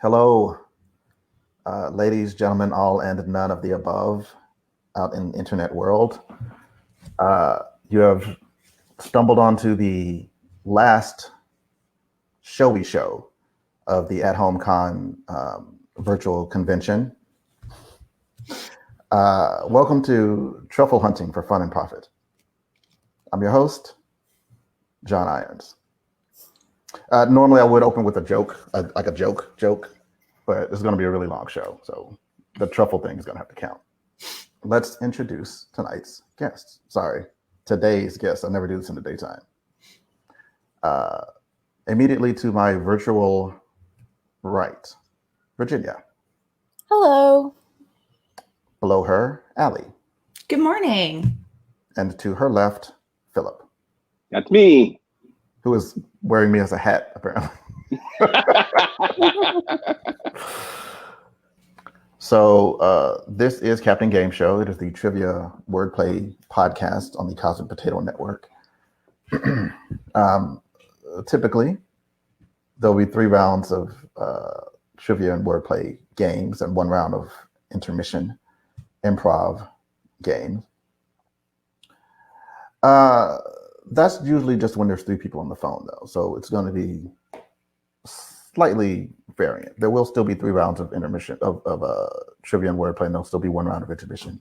Hello, ladies, gentlemen, all and none of the above out in the internet world. You have stumbled onto the last showy show of the At Home Con virtual convention. Welcome to Truffle Hunting for Fun and Profit. I'm your host, John Irons. Normally I would open with a joke, like a joke, but it's going to be a really long show, so the truffle thing is going to have to count. Let's introduce tonight's guests. Sorry, today's guest. I never do this in the daytime. Immediately to my virtual right, Virginia. Hello. Below her, Allie. Good morning. And to her left, Philip. That's me. Who is wearing me as a hat, apparently. So this is Captain Game Show. It is the trivia wordplay podcast on the Cosmic Potato Network. Typically, there'll be 3 rounds of trivia and wordplay games and 1 round of intermission improv games. That's usually just when there's 3 people on the phone, though. So it's going to be slightly variant. There will still be 3 rounds of intermission of trivia and wordplay, and there'll still be 1 round of intermission.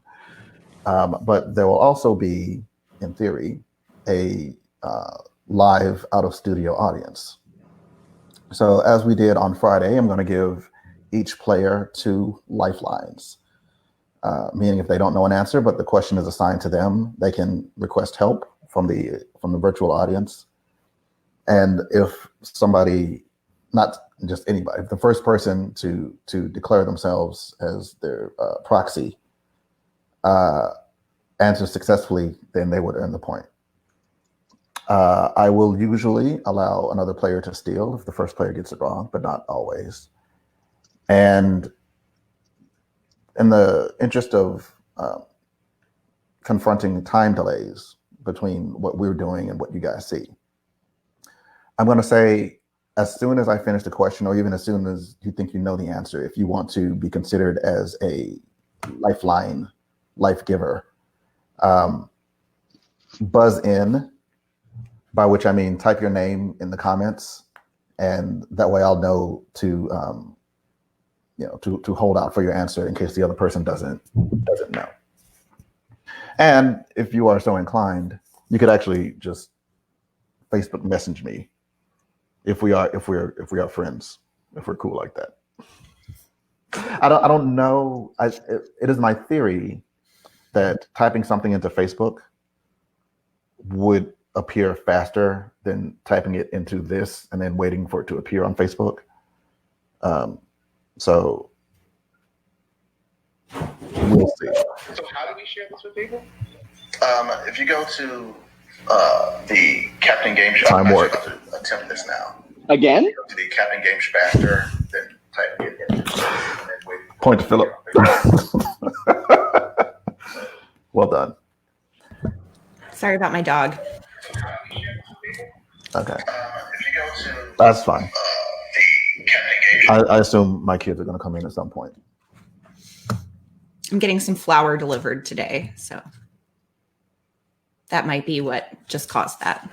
But there will also be, in theory, a live out-of-studio audience. So as we did on Friday, I'm going to give each player 2 lifelines, meaning if they don't know an answer, but the question is assigned to them, they can request help from the virtual audience. And if somebody, not just anybody, the first person to declare themselves as their proxy answers successfully, then they would earn the point. I will usually allow another player to steal if the first player gets it wrong, but not always. And in the interest of confronting time delays between what we're doing and what you guys see, I'm going to say, as soon as I finish the question, or even as soon as you think you know the answer, if you want to be considered as a lifeline, life giver, buzz in, by which I mean type your name in the comments, and that way I'll know to hold out for your answer in case the other person doesn't know. And if you are so inclined, you could actually just Facebook message me if we are friends, if we're cool like that. I don't know. It is my theory that typing something into Facebook would appear faster than typing it into this and then waiting for it to appear on Facebook. So we'll see. So how do we share this with people? If you go to the Captain Game Show, Time warp. I'm going to attempt this now. Again? Go to the Captain Game Factor, then type it in. Point to Philip. Well done. Sorry about my dog. Okay. If you go to That's fine. the Captain Game Show. I assume my kids are going to come in at some point. I'm getting some flour delivered today, so that might be what just caused that.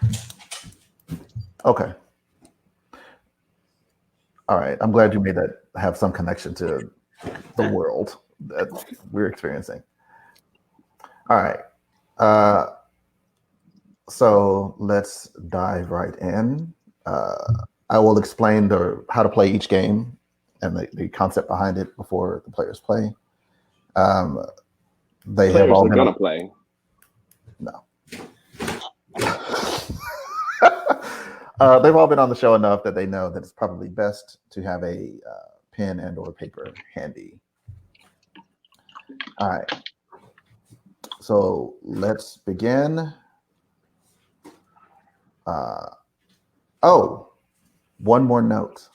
Okay. All right. I'm glad you made that have some connection to the world that we're experiencing. All right. So let's dive right in. I will explain how to play each game and the concept behind it before the players play. They Players have all are been gonna play. No. They've all been on the show enough that they know that it's probably best to have a pen and or paper handy. All right. So let's begin. One more note.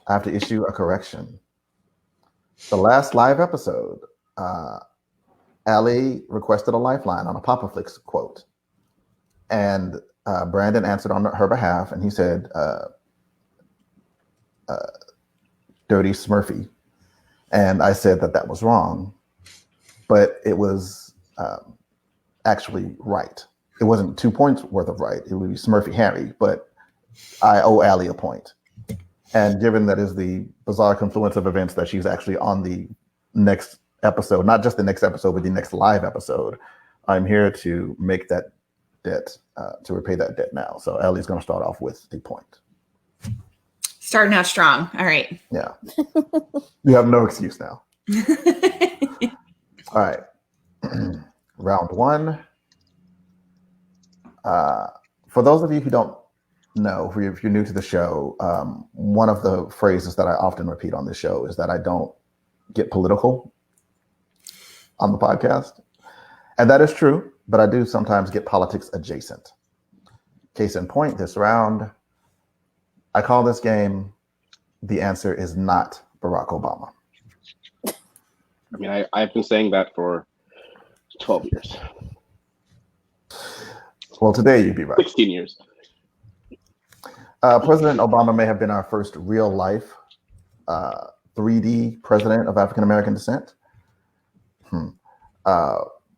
I have to issue a correction. The last live episode, Allie requested a lifeline on a Popaflix quote. And Brandon answered on her behalf, and he said, Dirty Smurfy. And I said that was wrong, but it was actually right. It wasn't 2 points worth of right. It would be Smurfy Harry, but I owe Allie a point. And given that is the bizarre confluence of events that she's actually on the next episode, not just the next episode, but the next live episode, I'm here to make that debt, to repay that debt now. So Allie's going to start off with a point. Starting out strong. All right. Yeah. You have no excuse now. All right. Round one. For those of you who don't know, if you're new to the show, one of the phrases that I often repeat on this show is that I don't get political on the podcast. And that is true, but I do sometimes get politics adjacent. Case in point, this round, I call this game, the answer is not Barack Obama. I mean, I've been saying that for 12 years. Well, today you'd be right. 16 years. President Obama may have been our first real life 3D president of African American descent.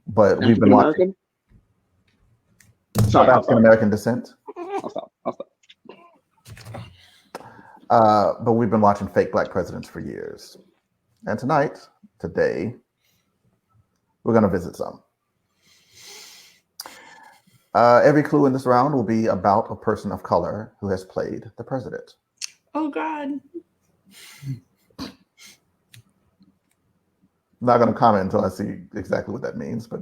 But we've been watching African American descent. I'll stop. But we've been watching fake black presidents for years. And today, we're going to visit some. Every clue in this round will be about a person of color who has played the president. Oh, God. I'm not going to comment until I see exactly what that means, but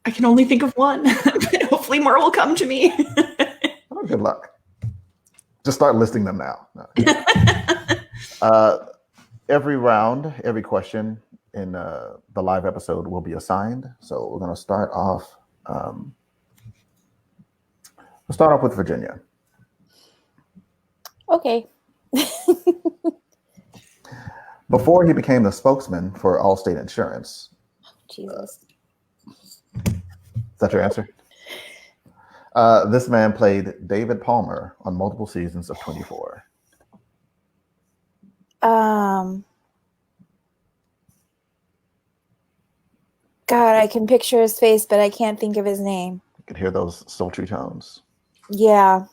I can only think of one, but hopefully more will come to me. oh, good luck. Just start listing them now. No. Every round, every question in the live episode will be assigned. So we're going to start off. We'll start off with Virginia. Okay. Before he became the spokesman for Allstate Insurance. Jesus. Is that your answer? This man played David Palmer on multiple seasons of 24. God, I can picture his face, but I can't think of his name. You can hear those sultry tones. Yeah.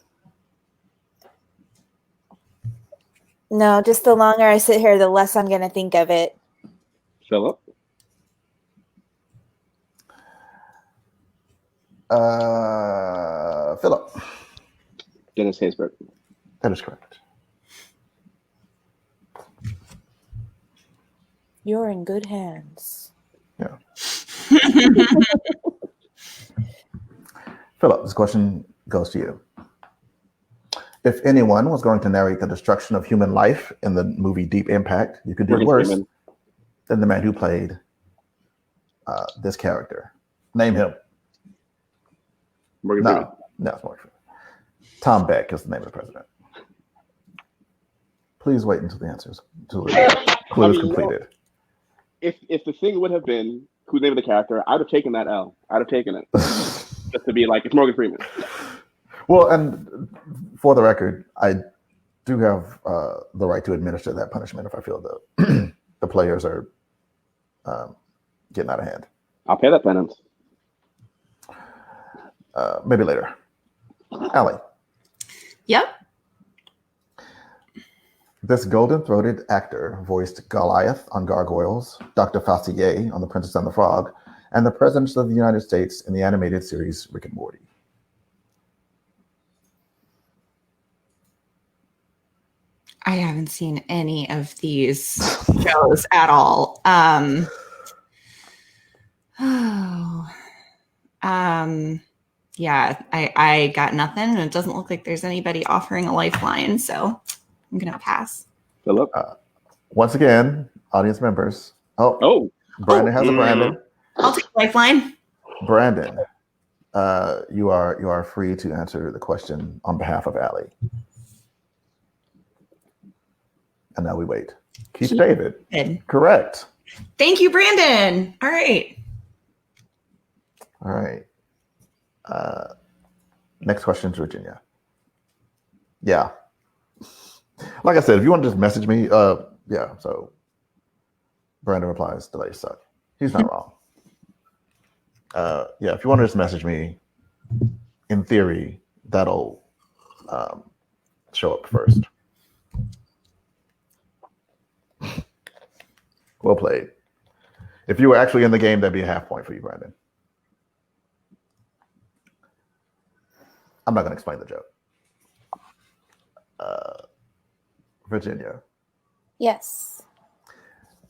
No, just the longer I sit here, the less I'm going to think of it. Philip? Philip. Dennis Haysbert. That is correct. You're in good hands. Yeah. Philip, this question goes to you. If anyone was going to narrate the destruction of human life in the movie Deep Impact, you could do worse than the man who played this character. Name him. Morgan Freeman. No, it's Morgan Freeman. Tom Beck is the name of the president. Please wait until the answers, until the clue is completed. If the thing would have been who's the name of the character, I'd have taken that L. I'd have taken it. Just to be like, it's Morgan Freeman. Well, and for the record, I do have the right to administer that punishment if I feel the players are getting out of hand. I'll pay that penance. Maybe later. Allie. Yep. This golden-throated actor voiced Goliath on Gargoyles, Dr. Facilier on The Princess and the Frog, and the President of the United States in the animated series Rick and Morty. I haven't seen any of these shows at all. Yeah, I got nothing, and it doesn't look like there's anybody offering a lifeline, so I'm gonna pass. Philip? Once again, audience members. Oh, Brandon has a Brandon. I'll take a lifeline. Brandon, you are free to answer the question on behalf of Allie. And now we wait. Keith David. Correct. Thank you, Brandon. All right. All right. Next question is Virginia. Yeah. Like I said, if you want to just message me, Yeah, so Brandon replies, delays suck. He's not wrong. Yeah, if you want to just message me, in theory, that'll show up first. Well played. If you were actually in the game, that'd be a half point for you, Brandon. I'm not going to explain the joke. Virginia. Yes.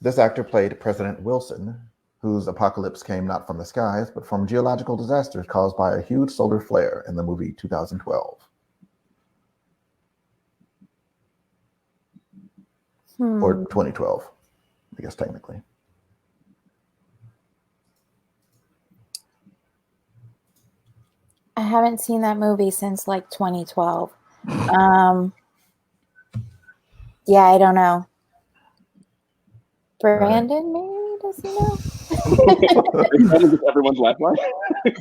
This actor played President Wilson, whose apocalypse came not from the skies, but from geological disasters caused by a huge solar flare in the movie 2012. Or 2012, I guess technically. I haven't seen that movie since like 2012. Yeah, I don't know. Brandon, maybe does he know? Brandon gets everyone's lifeline. I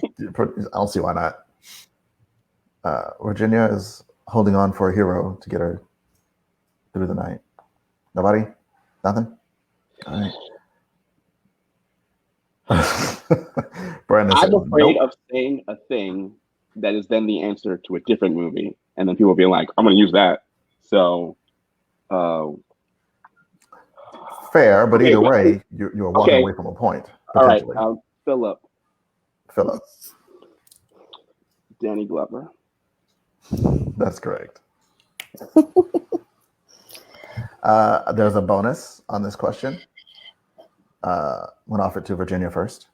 don't see why not. Virginia is holding on for a hero to get her through the night. Nobody? Nothing? All right. Brandon I'm said, afraid nope. of saying a thing that is then the answer to a different movie, and then people will be like, "I'm going to use that." So, fair, but okay, either way, you're walking okay. away from a point. All right, Potentially. Philip, Danny Glover. That's correct. There's a bonus on this question. When offered to Virginia first.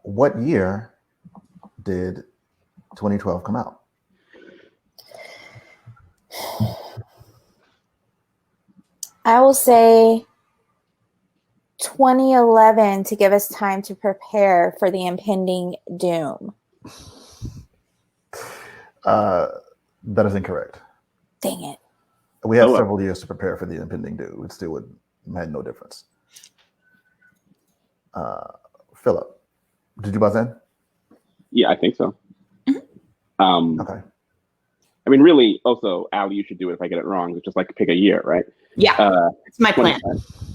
What year did 2012 come out? I will say 2011 to give us time to prepare for the impending doom. That is incorrect. Dang it. We had several years to prepare for the impending doom. It still made no difference. Philip, did you buzz in? Yeah, I think so. Okay. I mean, really, also, Allie, you should do it if I get it wrong. It's just like pick a year, right? Yeah, it's my plan.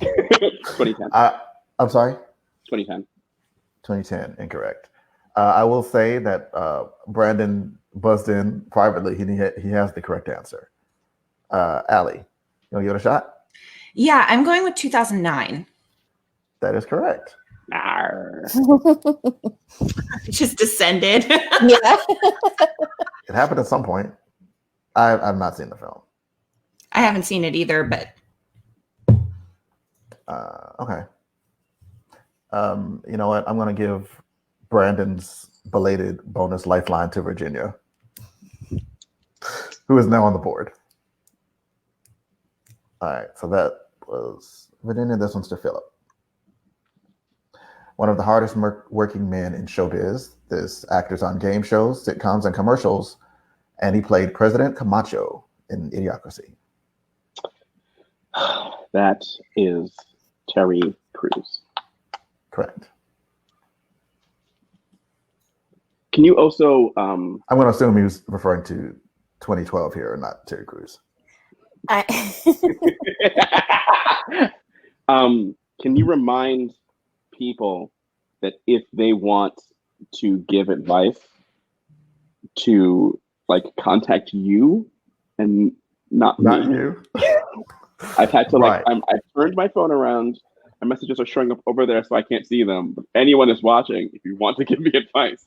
2010. I'm sorry? 2010. 2010, incorrect. I will say that Brandon buzzed in privately. He has the correct answer. Allie, you want to give it a shot? Yeah, I'm going with 2009. That is correct. It just descended. Yeah. It happened at some point. I've not seen the film. I haven't seen it either, but okay. You know what? I'm going to give Brandon's belated bonus lifeline to Virginia, who is now on the board. All right, so that was Virginia. This one's to Philip. One of the hardest working men in showbiz. This actor's on game shows, sitcoms, and commercials, and he played President Camacho in Idiocracy. That is Terry Crews. Correct. Can you also? I'm going to assume he was referring to 2012 here, and not Terry Crews. Can you remind people that if they want to give advice, to like contact you and not me? You. I've had to Right. I've turned my phone around. My messages are showing up over there, so I can't see them. But anyone is watching. If you want to give me advice,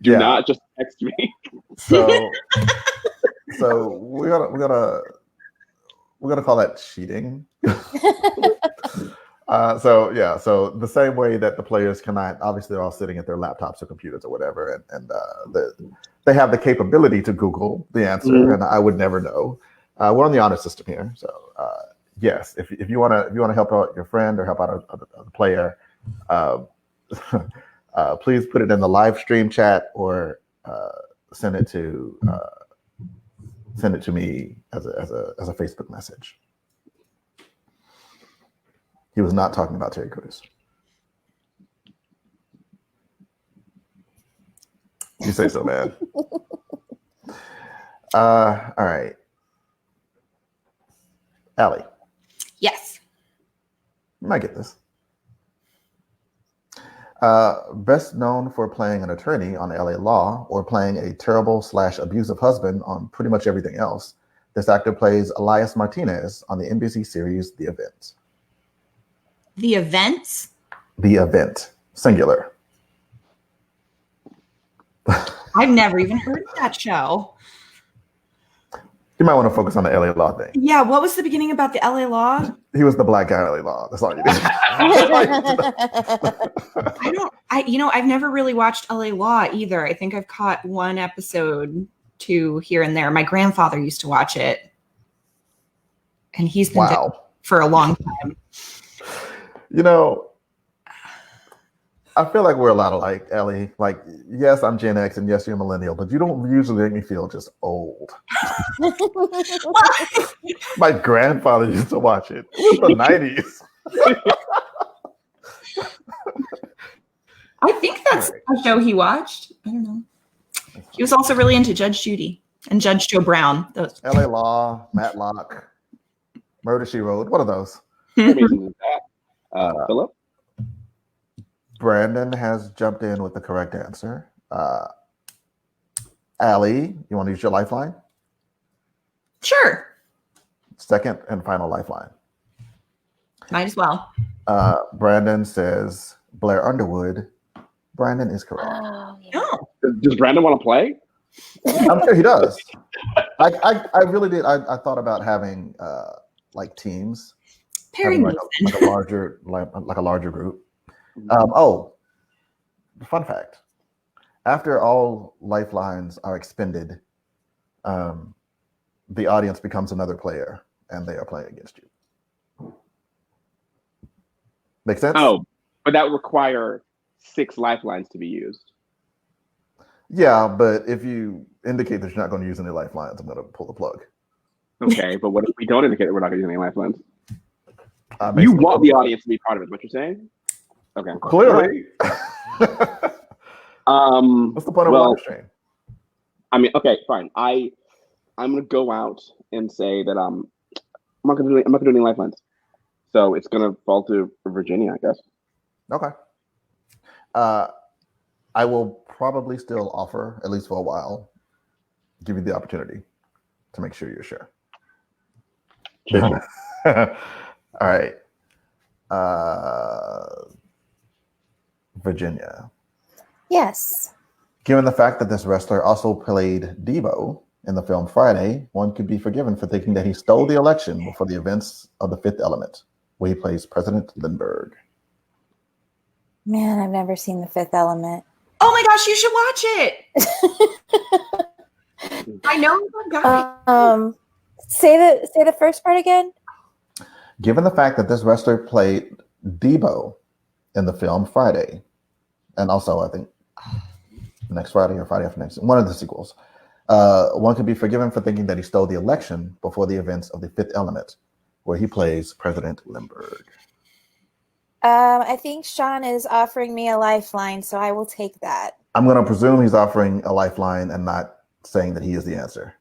do not just text me. So we're gonna call that cheating. So the same way that the players cannot, obviously they're all sitting at their laptops or computers or whatever, and they have the capability to Google the answer, and I would never know. We're on the honor system here, so yes, if you want to help out your friend or help out a player, please put it in the live stream chat or send it to me as a Facebook message. He was not talking about Terry Crews. You say so, man. All right. Allie, Yes. you might get this. Best known for playing an attorney on LA Law or playing a terrible/abusive husband on pretty much everything else, this actor plays Elias Martinez on the NBC series The Event. The Events. The Event, singular. I've never even heard of that show. You might want to focus on the LA Law thing. Yeah, what was the beginning about the LA Law? He was the black guy in LA Law. That's all you did. I've never really watched LA Law either. I think I've caught one episode, two here and there. My grandfather used to watch it. And he's been dead for a long time. You know, I feel like we're a lot alike, Ellie. Like, yes, I'm Gen X and yes, you're a millennial, but you don't usually make me feel just old. My grandfather used to watch it. It was the 90s. I think that's a show he watched. I don't know. He was also really into Judge Judy and Judge Joe Brown. Those. LA Law, Matlock, Murder, She Wrote. What are those? Philip? Brandon has jumped in with the correct answer. Allie, you want to use your lifeline? Sure. Second and final lifeline. Might as well. Brandon says Blair Underwood. Brandon is correct. Oh, yeah. No. Does Brandon want to play? I'm sure he does. I really did. I thought about having like teams, Perry having like a larger group. Fun fact: after all lifelines are expended, the audience becomes another player, and they are playing against you. Make sense? Oh, but that would require 6 lifelines to be used. Yeah, but if you indicate that you're not going to use any lifelines, I'm going to pull the plug. Okay, but what if we don't indicate that we're not going to use any lifelines? You want the audience to be part of it, what you're saying? Okay. Clearly. What's the point of water stream? I mean, okay, fine. I'm gonna go out and say that I'm not gonna do any lifelines. So it's gonna fall to Virginia, I guess. Okay. I will probably still offer, at least for a while, give you the opportunity to make sure you're sure. Sure. All right. Virginia. Yes. Given the fact that this wrestler also played Debo in the film Friday, one could be forgiven for thinking that he stole the election before the events of The Fifth Element, where he plays President Lindbergh. Man, I've never seen The Fifth Element. Oh my gosh, you should watch it. I know the guy. Say the first part again. Given the fact that this wrestler played Debo in the film Friday, and also I think next Friday or Friday after next, one of the sequels, one could be forgiven for thinking that he stole the election before the events of The Fifth Element, where he plays President Lindbergh. I think Sean is offering me a lifeline, so I will take that. I'm going to presume he's offering a lifeline and not saying that he is the answer.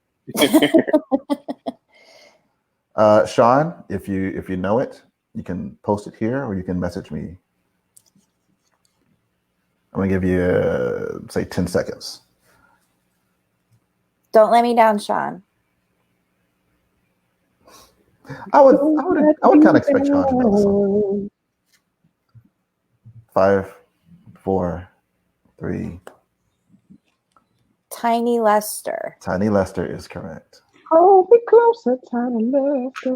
Sean, if you know it, you can post it here or you can message me. I'm going to give you, say, 10 seconds. Don't let me down, Sean. I would kind of expect Sean to know this one. 5, 4, 3. Tiny Lester. Tiny Lester is correct. Oh, be closer, Tiny Lester.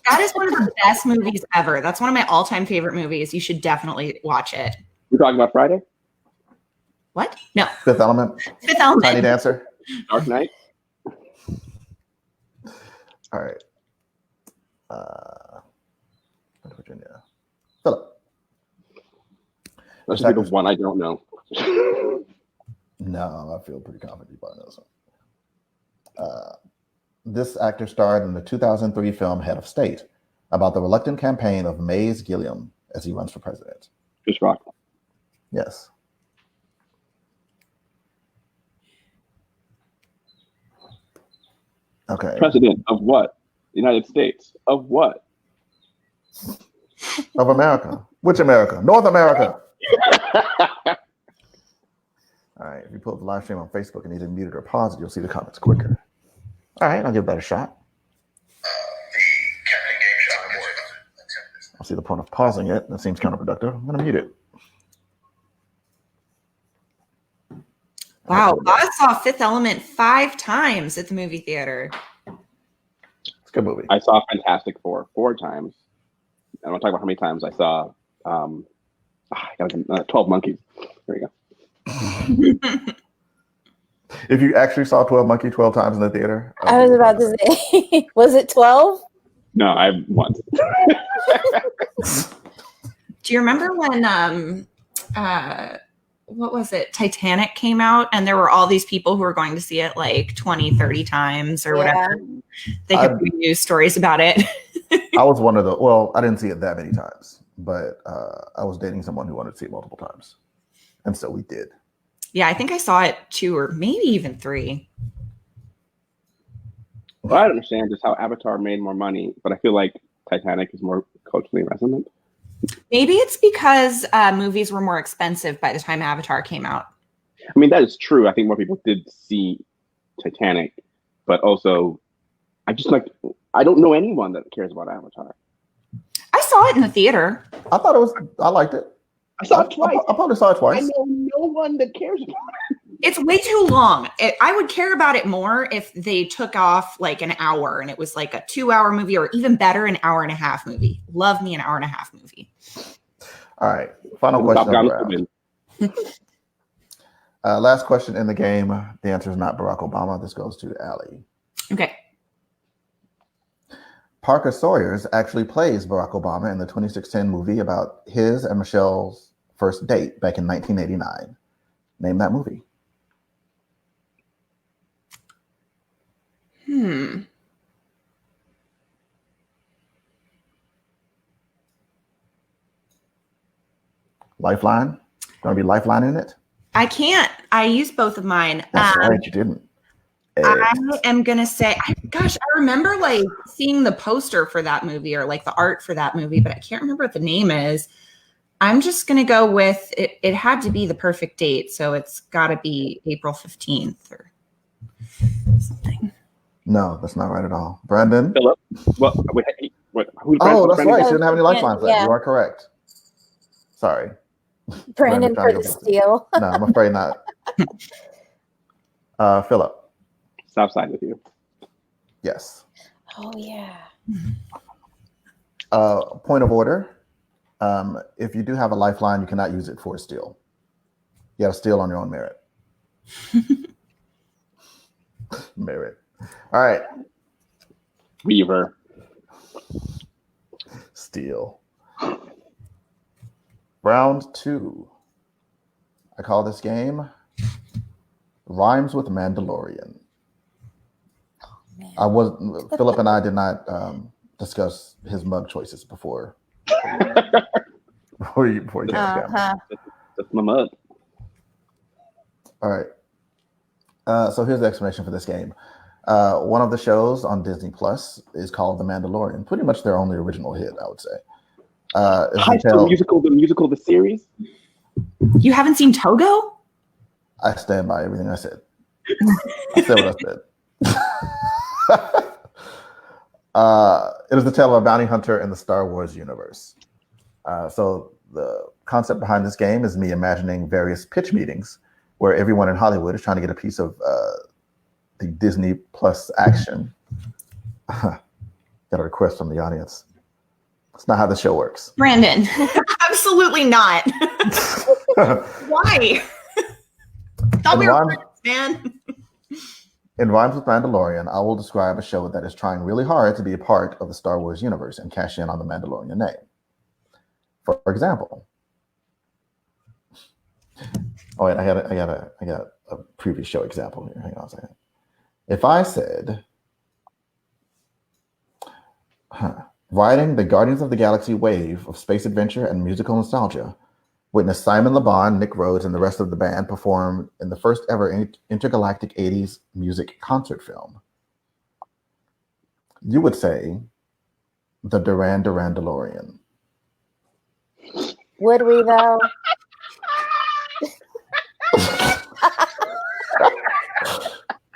That is one of the best movies ever. That's one of my all-time favorite movies. You should definitely watch it. We're talking about Friday? What? No. Fifth Element. Fifth Element. Tiny Dancer. Dark Knight? All right. Virginia. Philip. Let's think of one I don't know. No, I feel pretty confident you probably know something. This actor starred in the 2003 film Head of State about the reluctant campaign of Mays Gilliam as he runs for president. Chris Rock. Yes. Okay. President of what? The United States. Of what? Of America. Which America? North America. All right. If you pull up the live stream on Facebook and either mute it or pause it, you'll see the comments quicker. All right. I'll give that a shot. I'll see the point of pausing it. That seems counterproductive. I'm going to mute it. Wow, I saw Fifth Element 5 times at the movie theater. It's a good movie. I saw Fantastic Four 4 times. I don't talk about how many times I saw 12 Monkeys. There you go. If you actually saw 12 Monkey 12 times in the theater. I was about to say, was it 12? No, I once. Do you remember when what was it? Titanic came out and there were all these people who were going to see it like 20, 30 times or whatever. They could read news stories about it. I was one of the, well, I didn't see it that many times, but I was dating someone who wanted to see it multiple times. And so we did. Yeah, I think I saw it 2 or maybe even 3. Well, I don't understand just how Avatar made more money, but I feel like Titanic is more culturally resonant. Maybe it's because movies were more expensive by the time Avatar came out. I mean, that is true. I think more people did see Titanic, but also I don't know anyone that cares about Avatar. I saw it in the theater. I liked it. I saw it twice. I probably saw it twice. I know no one that cares about it. It's way too long. I would care about it more if they took off like an hour and it was like a 2-hour movie, or even better, an 1.5-hour movie. Love me an 1.5-hour movie. All right. Final question. Last question in the game. The answer is not Barack Obama. This goes to Allie. Okay. Parker Sawyers actually plays Barack Obama in the 2016 movie about his and Michelle's first date back in 1989. Name that movie. Lifeline? Going to be Lifeline in it? I can't. I used both of mine. That's right, you didn't. I am going to say, I remember like seeing the poster for that movie or like the art for that movie, but I can't remember what the name is. I'm just going to go with it. It had to be The Perfect Date. So it's got to be April 15th or something. No, that's not right at all. Brandon? Philip? Well, oh, that's right. She didn't have any lifelines left. You are correct. Sorry. Brandon for the steal. No, I'm afraid not. Philip. Southside with you. Yes. Oh, yeah. Point of order. If you do have a lifeline, you cannot use it for a steal. You got to steal on your own merit. Merit. All right. Weaver. Steal. Round 2. I call this game Rhymes with Mandalorian. Philip and I did not discuss his mug choices before you came down. That's my mug. All right. So here's the explanation for this game. One of the shows on Disney Plus is called The Mandalorian. Pretty much their only original hit, I would say. High School Musical, the series. You haven't seen Togo? I stand by everything I said. I said what I said. It is the tale of a bounty hunter in the Star Wars universe. So the concept behind this game is me imagining various pitch meetings where everyone in Hollywood is trying to get a piece of the Disney Plus action. Got a request from the audience. That's not how the show works. Brandon, absolutely not. Why? Thought we were friends, man. In Rhymes with Mandalorian, I will describe a show that is trying really hard to be a part of the Star Wars universe and cash in on the Mandalorian name. For example, I got a previous show example here. Hang on a second. If I said, riding the Guardians of the Galaxy wave of space adventure and musical nostalgia, witness Simon Le Bon, Nick Rhodes, and the rest of the band perform in the first ever intergalactic 80s music concert film. You would say the Duran Duran DeLorean. Would we though?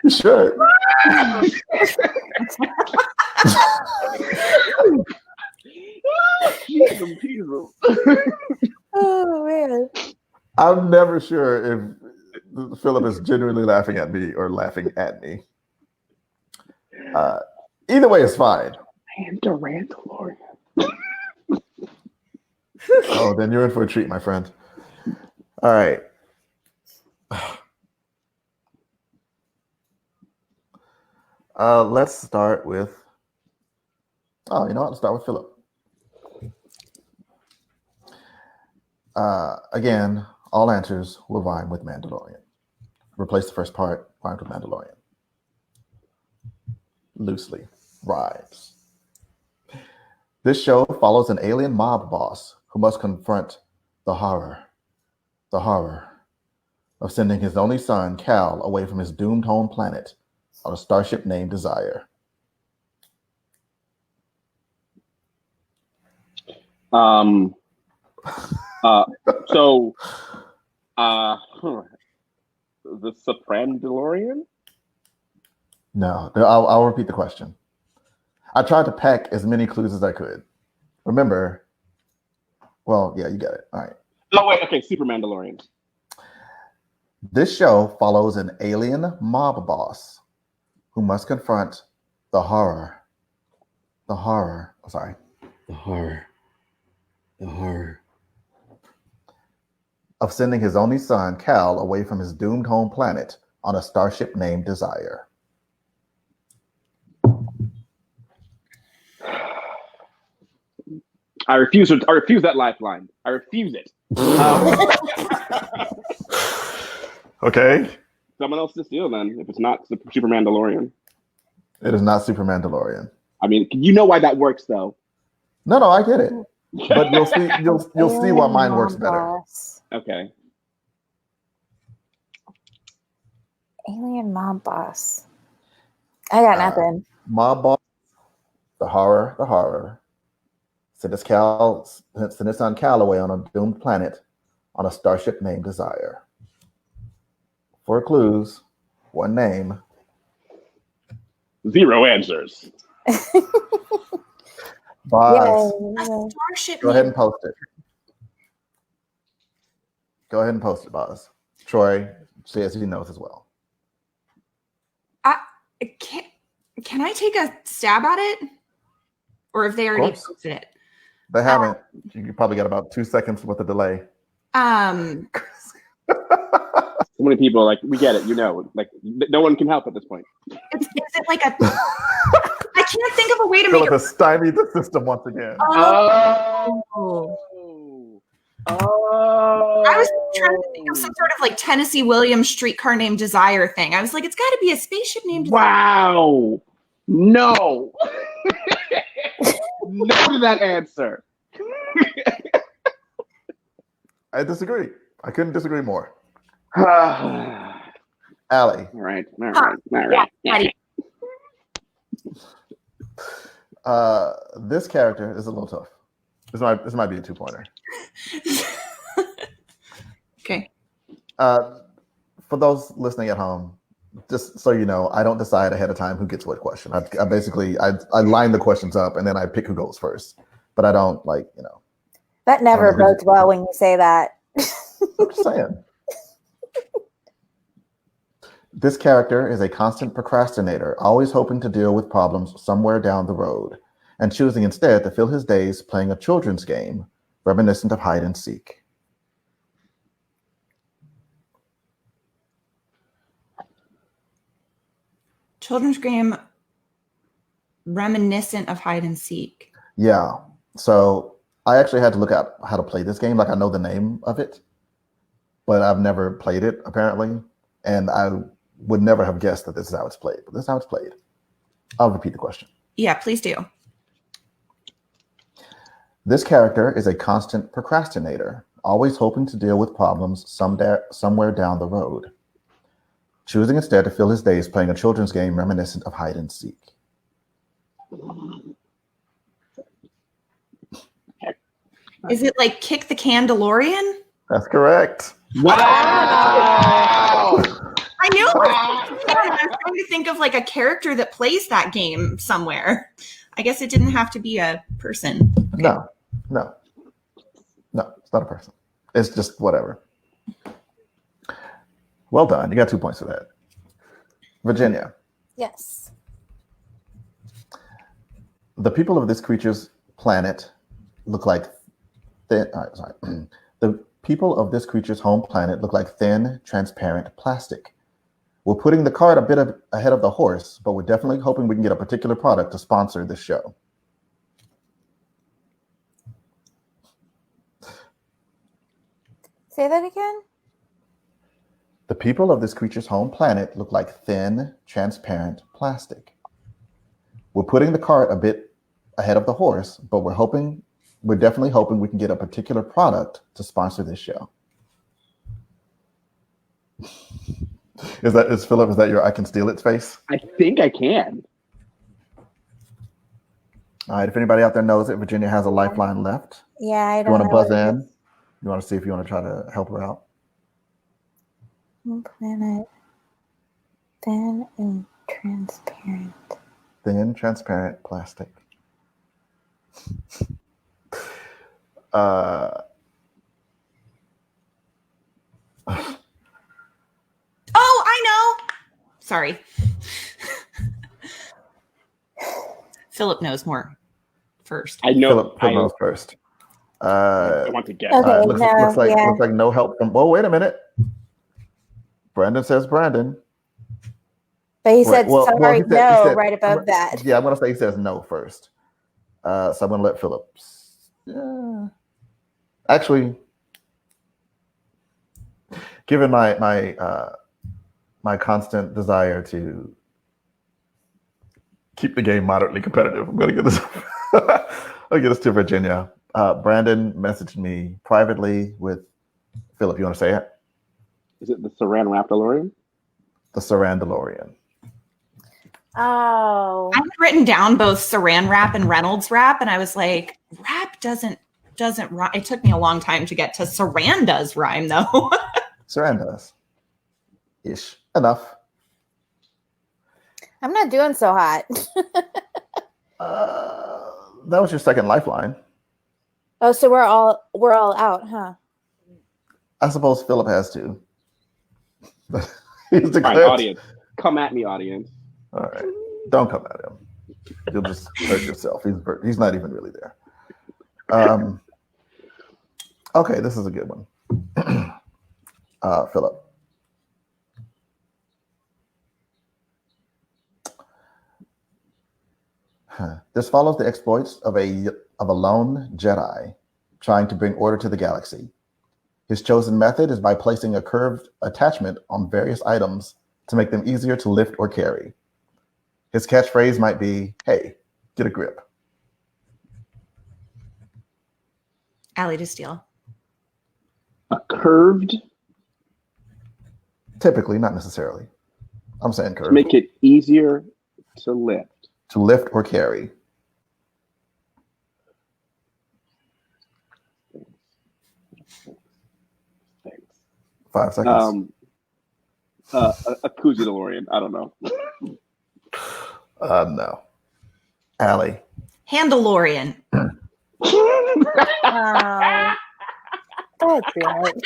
You should. Oh man. I'm never sure if Philip is genuinely laughing at me or laughing at me. Either way is fine. And Duran DeLorean. Oh, then you're in for a treat, my friend. All right. Let's start with. Oh, you know what? Let's start with Philip. Again, all answers will rhyme with Mandalorian. Replace the first part, rhymes with Mandalorian. Loosely rhymes. This show follows an alien mob boss who must confront the horror of sending his only son, Cal, away from his doomed home planet on a starship named Desire. The Soprandalorian? No, I'll repeat the question. I tried to pack as many clues as I could. Remember, well, yeah, you got it. All right. Oh, wait, okay, Super Mandalorian. This show follows an alien mob boss who must confront the horror of sending his only son, Cal, away from his doomed home planet on a starship named Desire. I refuse that lifeline. I refuse it. Okay. Someone else to steal then, if it's not Super Mandalorian. It is not Super Mandalorian. I mean, you know why that works though. No, I get it. But you'll see you'll see why mine works better. Okay. Alien mob boss. I got nothing. Mob boss, the horror. Send his son Cal away on a doomed planet on a starship named Desire. 4 clues, 1 name. 0 answers. Boss, Starship. go ahead and post it. Go ahead and post it, boss. Troy says he knows as well. Can I take a stab at it? Or if they already posted it? They haven't. You probably got about 2 seconds with the delay. So many people like, we get it, like no one can help at this point. Is it like a? I can't think of a way to make it. Stymie the system once again. Oh. I was trying to think of some sort of like Tennessee Williams streetcar named Desire thing. I was like, it's got to be a spaceship named Desire. Wow. No. No to that answer. I disagree. I couldn't disagree more. Allie. All right. This character is a little tough. This might be a 2-pointer. Okay. For those listening at home, just so you know, I don't decide ahead of time who gets what question. I basically line the questions up and then I pick who goes first. But I don't That never bodes well when you say that. I'm just saying. This character is a constant procrastinator, always hoping to deal with problems somewhere down the road, and choosing instead to fill his days playing a children's game reminiscent of hide and seek. Children's game reminiscent of hide and seek. Yeah. So I actually had to look at how to play this game. Like, I know the name of it, but I've never played it, apparently. And I would never have guessed that this is how it's played. But this is how it's played. I'll repeat the question. Yeah, please do. This character is a constant procrastinator, always hoping to deal with problems somewhere down the road, choosing instead to fill his days playing a children's game reminiscent of hide and seek. Is it like Kick the Candelorian? That's correct. Wow! I knew it was. I was trying to think of like a character that plays that game somewhere. I guess it didn't have to be a person. Okay. No, it's not a person. It's just whatever. Well done. You got 2 points for that. Virginia. Yes. The people of this creature's planet look like thin. The people of this creature's home planet look like thin, transparent plastic. We're putting the cart a bit ahead of the horse, but we're definitely hoping we can get a particular product to sponsor this show. Say that again. The people of this creature's home planet look like thin, transparent plastic. We're putting the cart a bit ahead of the horse, but we're definitely hoping we can get a particular product to sponsor this show. Is Philip, is that your I can steal its face? I think I can. All right, if anybody out there knows it, Virginia has a lifeline left. Yeah, I You don't want know. to buzz what it in? is. You want to see if you want to try to help her out? Planet. Thin and transparent. Thin, transparent plastic. Oh, I know. Sorry. Philip knows more first. I know. Philip knows first. I want to guess. Okay. Looks No, like yeah. looks like no help from. Whoa, wait a minute. Brandon says Brandon. But he said, Well, sorry, he said- no, he said- right above that. Yeah, I'm gonna say he says no first. So I'm gonna let Philip. Actually, given my constant desire to keep the game moderately competitive, I'm gonna get this. I'll get this to Virginia. Brandon messaged me privately with Philip. You want to say it? Is it the Saran Raptolorian? The Sarandalorian. Oh. I had written down both Saran wrap and Reynolds wrap, and I was like, wrap doesn't rhyme. It took me a long time to get to Saran does rhyme though. Saran does. Ish. Enough. I'm not doing so hot. That was your second lifeline. Oh, so we're all out, huh? I suppose Philip has to. He's All declared. right, audience. Come at me, audience. All right. Don't come at him. You'll just hurt yourself. He's not even really there. Okay, this is a good one. Philip. This follows the exploits of a lone Jedi trying to bring order to the galaxy. His chosen method is by placing a curved attachment on various items to make them easier to lift or carry. His catchphrase might be, "Hey, get a grip." Alley to steal. A curved Typically, not necessarily. I'm saying to curved. make it easier to lift. To lift or carry. Thanks. 5 seconds. A koozie DeLorean. I don't know. No. Allie. Handalorian. Oh. That's it.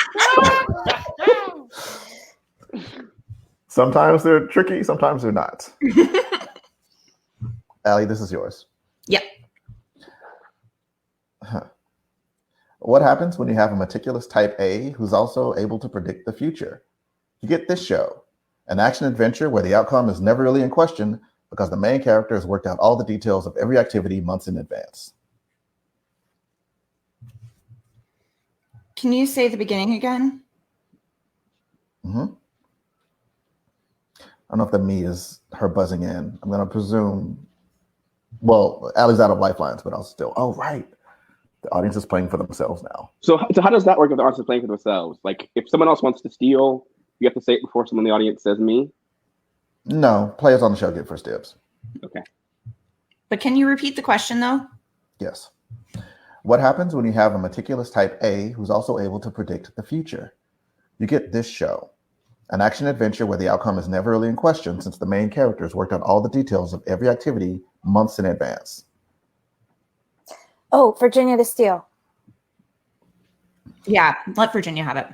Sometimes they're tricky, sometimes they're not. Allie, this is yours. Yep. What happens when you have a meticulous type A who's also able to predict the future? You get this show, an action adventure where the outcome is never really in question because the main character has worked out all the details of every activity months in advance. Can you say the beginning again? I don't know if the me is her buzzing in. I'm going to presume, well, Allie's out of lifelines, but I'll still, oh, right. The audience is playing for themselves now. So how does that work if the audience is playing for themselves? Like, if someone else wants to steal, you have to say it before someone in the audience says me? No, players on the show get first dibs. Okay. But can you repeat the question though? Yes. What happens when you have a meticulous type A who's also able to predict the future? You get this show, an action adventure where the outcome is never really in question since the main characters worked out all the details of every activity months in advance. Oh, Virginia to Steal. Yeah, let Virginia have it.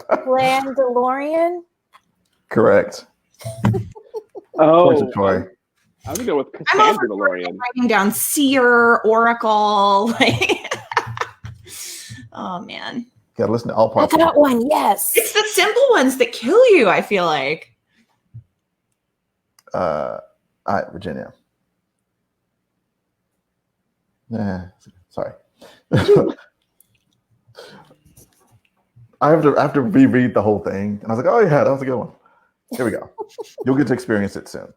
Landalorian. Correct. Oh, Troy. I was going to go with I'm Cassandra over DeLorean. writing down seer, oracle. Like, oh man, Gotta listen to all parts. That one, yes. it's the simple ones that kill you. I feel like. All right, Virginia. Sorry. I have to reread the whole thing, and I was like, "Oh yeah, that was a good one." Here we go. You'll get to experience it soon.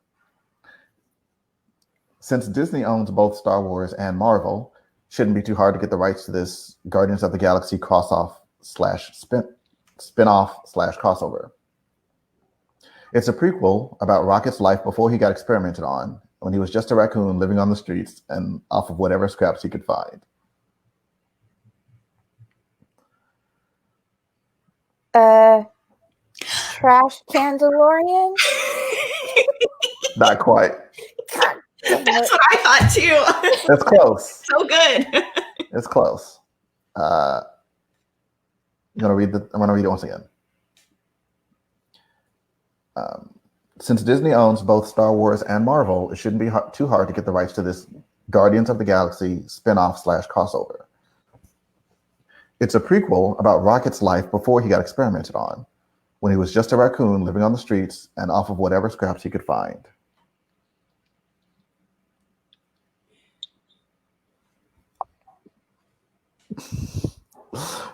Since Disney owns both Star Wars and Marvel, shouldn't be too hard to get the rights to this Guardians of the Galaxy crossoff / spin-off / crossover. It's a prequel about Rocket's life before he got experimented on, when he was just a raccoon living on the streets and off of whatever scraps he could find. Trash Can DeLorean. Not quite. That's what I thought too. It's close. So good. It's close. I'm gonna read it once again. Since Disney owns both Star Wars and Marvel, it shouldn't be too hard to get the rights to this Guardians of the Galaxy spin-off / crossover. It's a prequel about Rocket's life before he got experimented on, when he was just a raccoon living on the streets and off of whatever scraps he could find.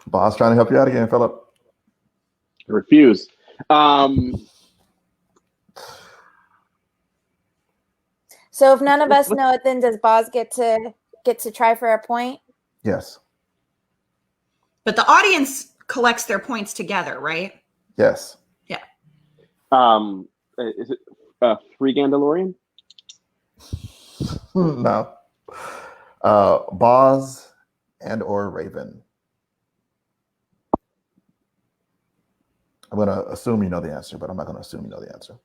Boss trying to help you out again, Philip. I refuse. So if none of us know it, then does Boz get to try for a point? Yes. But the audience collects their points together, right? Yes. Yeah. Is it Free Gandalorian? No. Boz and or Raven. I'm going to assume you know the answer, but I'm not going to assume you know the answer.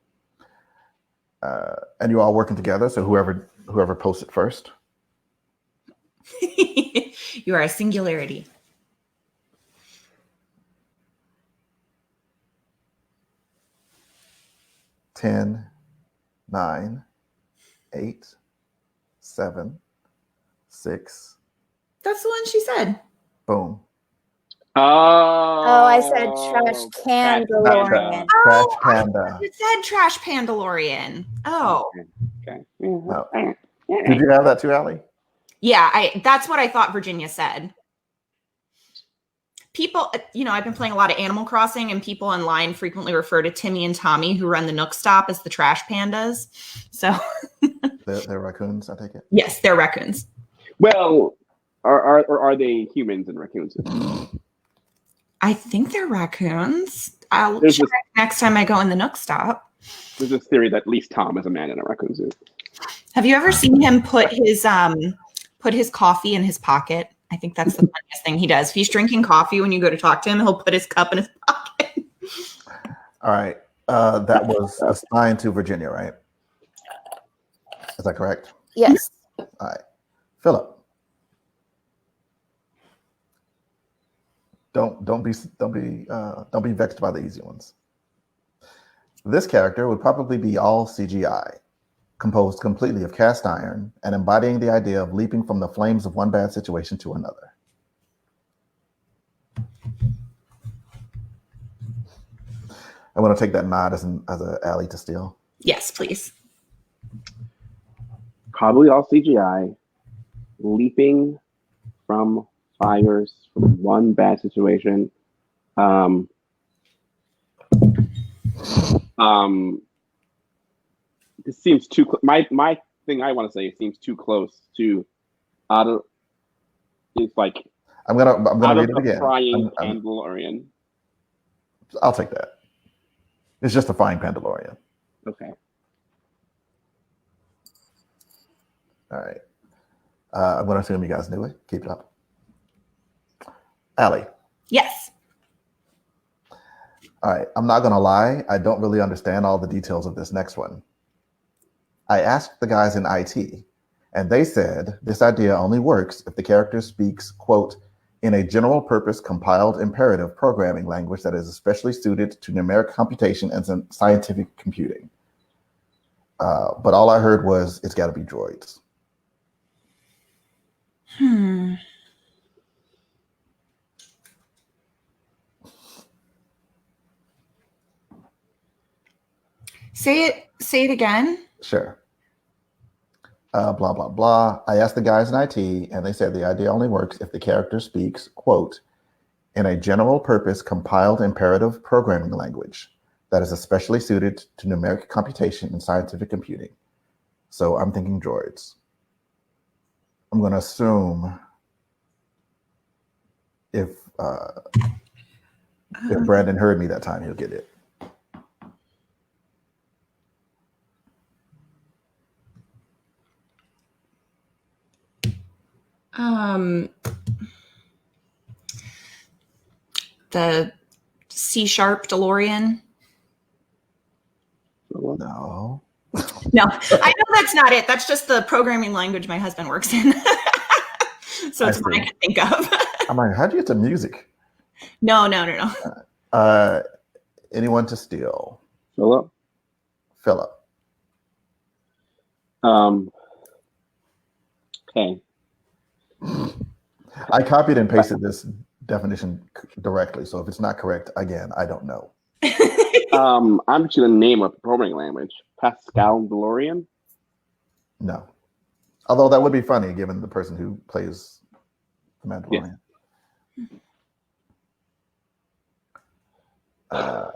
And you all working together, so whoever posts it first. You are a singularity. 10, 9, 8, 7, 6. That's the one she said. Boom. Oh, I said Trash Can DeLorean. Trash Panda. It said Trash Pandalorian. Oh. Okay. No. Did you have that too, Allie? Yeah, that's what I thought Virginia said. People, I've been playing a lot of Animal Crossing, and people online frequently refer to Timmy and Tommy, who run the Nook Stop, as the Trash Pandas. So they're raccoons, I take it? Yes, they're raccoons. Well, are they humans and raccoons? I think they're raccoons. I'll check next time I go in the Nook Stop. There's this theory that at least Tom is a man in a raccoon suit. Have you ever seen him put his coffee in his pocket? I think that's the funniest thing he does. If he's drinking coffee when you go to talk to him, he'll put his cup in his pocket. All right. That was assigned to Virginia, right? Is that correct? Yes. All right. Philip. Don't be vexed by the easy ones. This character would probably be all CGI, composed completely of cast iron and embodying the idea of leaping from the flames of one bad situation to another. I want to take that nod as an alley to steal. Yes, please. Probably all CGI, leaping from fires from one bad situation. This seems too. My thing I want to say, it seems too close to out of. It's like I'm gonna read it again. Frying Mandalorian. I'll take that. It's just a frying Pandalorian. Okay. All right. I'm going to assume you guys knew it. Keep it up. Allie. Yes. All right. I'm not going to lie. I don't really understand all the details of this next one. I asked the guys in IT, and they said this idea only works if the character speaks, quote, in a general purpose compiled imperative programming language that is especially suited to numeric computation and scientific computing. But all I heard was it's got to be droids. Say it again. Sure. Blah, blah, blah. I asked the guys in IT, and they said the idea only works if the character speaks, quote, in a general purpose compiled imperative programming language that is especially suited to numeric computation and scientific computing. So I'm thinking droids. I'm going to assume if Brandon heard me that time, he'll get it. The C# DeLorean. No. No, I know that's not it. That's just the programming language my husband works in. So it's what I can think of. I'm like, how'd you get to music? No. Anyone to steal? Philip. Okay. I copied and pasted this definition directly, so if it's not correct, again, I don't know. I'm just gonna name a programming language. Pascal DeLorean. No, although that would be funny given the person who plays the Mandalorian. Yeah.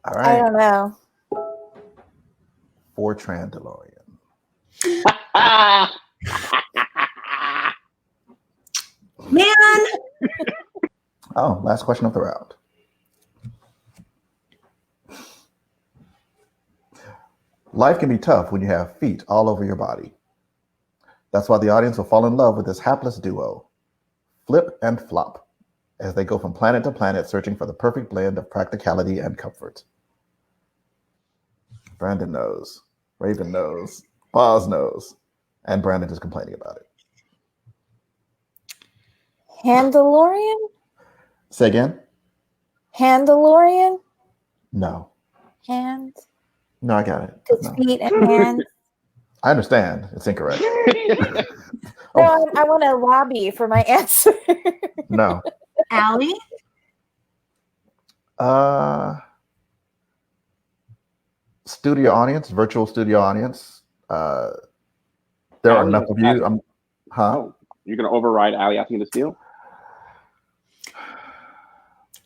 All right. I don't know. Fortran DeLorean. Man. Oh, last question of the round. Life can be tough when you have feet all over your body. That's why the audience will fall in love with this hapless duo, Flip and Flop, as they go from planet to planet searching for the perfect blend of practicality and comfort. Brandon knows, Raven knows, Oz knows, and Brandon is complaining about it. Handalorian? Say again? Handalorian? No. Hand? No, I got it. His No. feet and hands? I understand. It's incorrect. No, I want to lobby for my answer. No. Allie? Studio audience, virtual studio audience. There are enough of you. You're gonna override Allie asking to steal?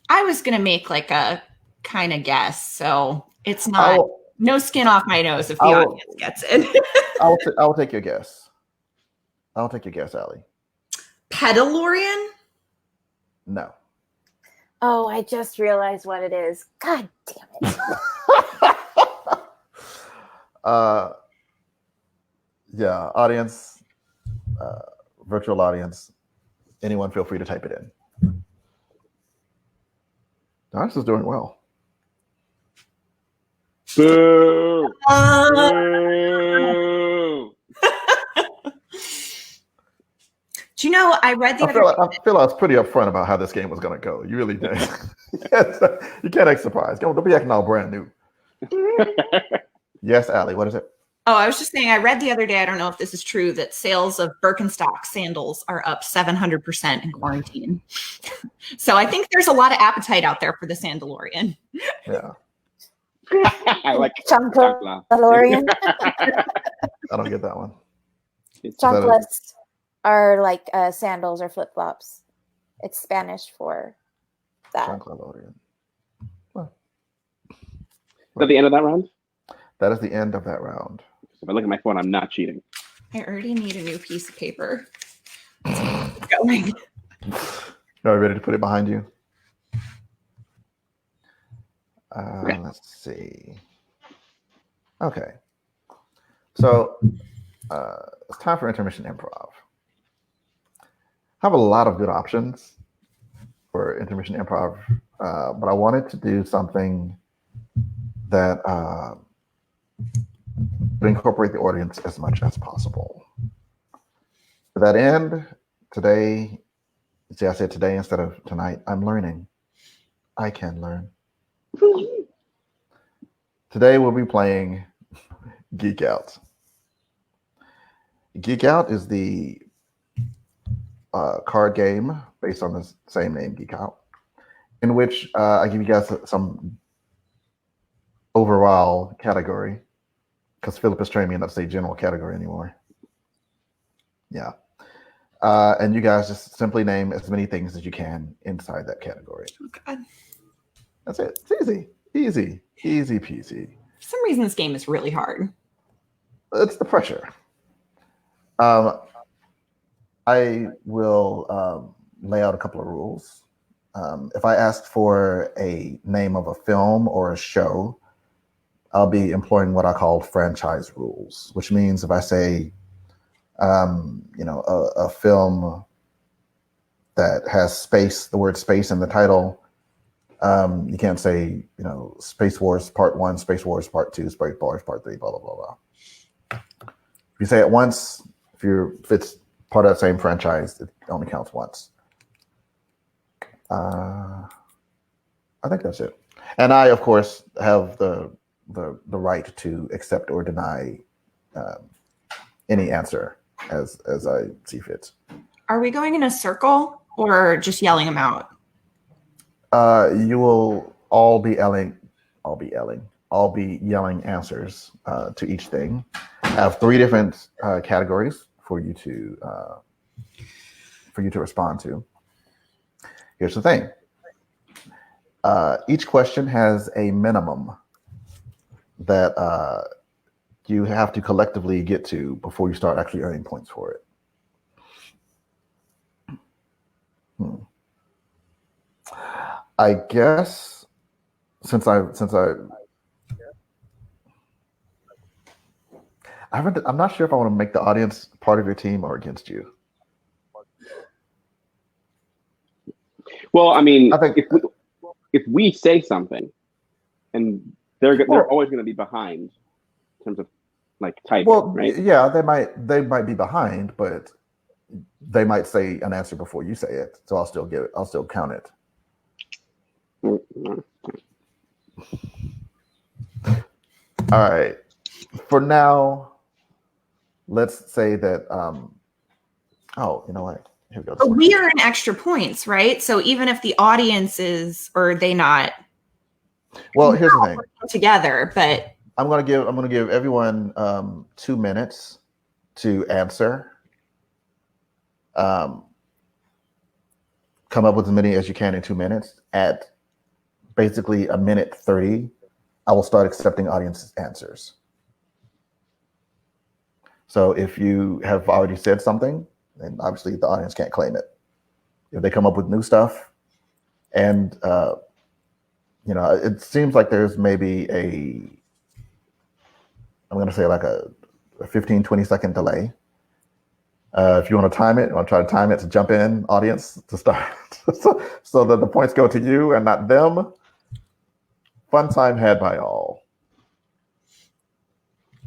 I was gonna make like a kind of guess, so it's not no skin off my nose if the audience gets it. I'll take your guess. I'll take your guess, Allie. Pedalorian? No. Oh, I just realized what it is. God damn it. Yeah, audience, virtual audience, anyone feel free to type it in. Darce is doing well. Boo! Boo! Do you know, I read the I feel I was pretty upfront about how this game was going to go. You really did. Yes, you can't act surprised. Don't be acting all brand new. Yes, Allie, what is it? Oh, I was just saying, I read the other day, I don't know if this is true, that sales of Birkenstock sandals are up 700% in quarantine. So I think there's a lot of appetite out there for the Sandalorian. Yeah. I like Chancla-lorian. I don't get that one. Chanclas are like sandals or flip-flops. It's Spanish for that. Chancla-lorian. Well, Is that the end of that round? that is the end of that round. If I look at my phone, I'm not cheating. I already need a new piece of paper. Going. Are you ready to put it behind you? Okay. Let's see. Okay. So it's time for intermission improv. I have a lot of good options for intermission improv, but I wanted to do something that would incorporate the audience as much as possible. To that end, today, see, I said today instead of tonight, I'm learning. I can learn. Today we'll be playing Geek Out. Geek Out is the card game based on the same name, Geek Out, in which I give you guys some overall category, because Philip is training me not to say general category anymore. Yeah. And you guys just simply name as many things as you can inside that category. Oh, God. That's it. It's easy peasy. For some reason, this game is really hard. It's the pressure. I will lay out a couple of rules. If I ask for a name of a film or a show, I'll be employing what I call franchise rules, which means if I say, a film that has space, the word space in the title, you can't say, Space Wars Part 1, Space Wars Part 2, Space Wars Part 3, blah, blah, blah, blah. If you say it once, if it's part of that same franchise, it only counts once. I think that's it. And I, of course, have the right to accept or deny any answer as I see fit. Are we going in a circle or just yelling them out? You will all be yelling answers to each thing. I have 3 different categories for you to respond to. Here's the thing. Each question has a minimum that you have to collectively get to before you start actually earning points for it. I guess since I'm not sure if I want to make the audience part of your team or against you. Well, I mean, I think if we say something, and they're always going to be behind in terms of like typing, right? Yeah, they might be behind, but they might say an answer before you say it, so I'll still count it. All right. For now, let's say that. You know what? Here we go. But we earn extra points, right? So even if the audience is, or they not. Well, here's the thing. Together, but I'm gonna give everyone 2 minutes to answer. Come up with as many as you can in 2 minutes. At basically a minute 30, I will start accepting audience answers. So if you have already said something, then obviously the audience can't claim it. If they come up with new stuff, and it seems like there's maybe I'm going to say like a 15, 20-second delay. If you want to time it, you want to try to time it to jump in, audience, to start, so that the points go to you and not them. Fun time had by all.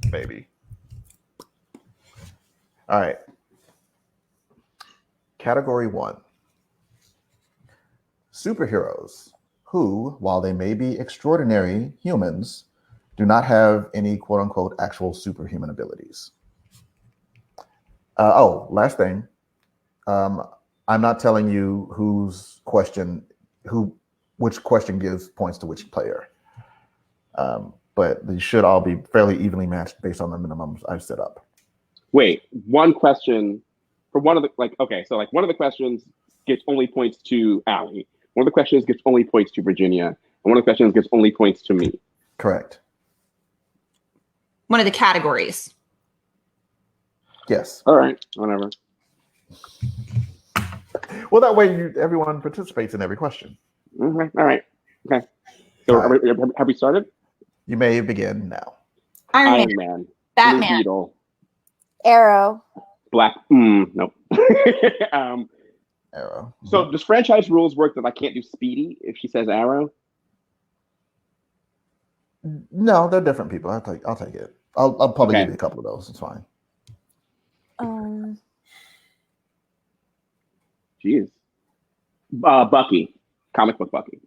Maybe. All right. Category 1. Superheroes who, while they may be extraordinary humans, do not have any quote-unquote actual superhuman abilities. Last thing. I'm not telling you which question gives points to which player. But they should all be fairly evenly matched based on the minimums I've set up. Wait, one question for one of the one of the questions gets only points to Allie. One of the questions gets only points to Virginia, and one of the questions gets only points to me. Correct. One of the categories. Yes. All right, whatever. Well, that way everyone participates in every question. Okay. All right. Okay. So have we started? You may begin now. Iron Man. Man. Batman. Blue Beetle. Arrow. Black. Nope. Arrow. So does franchise rules work that I can't do Speedy if she says Arrow? No, they're different people. I'll take it. I'll probably Okay. give you a couple of those. It's fine. Jeez. Bucky. Comic book Bucky.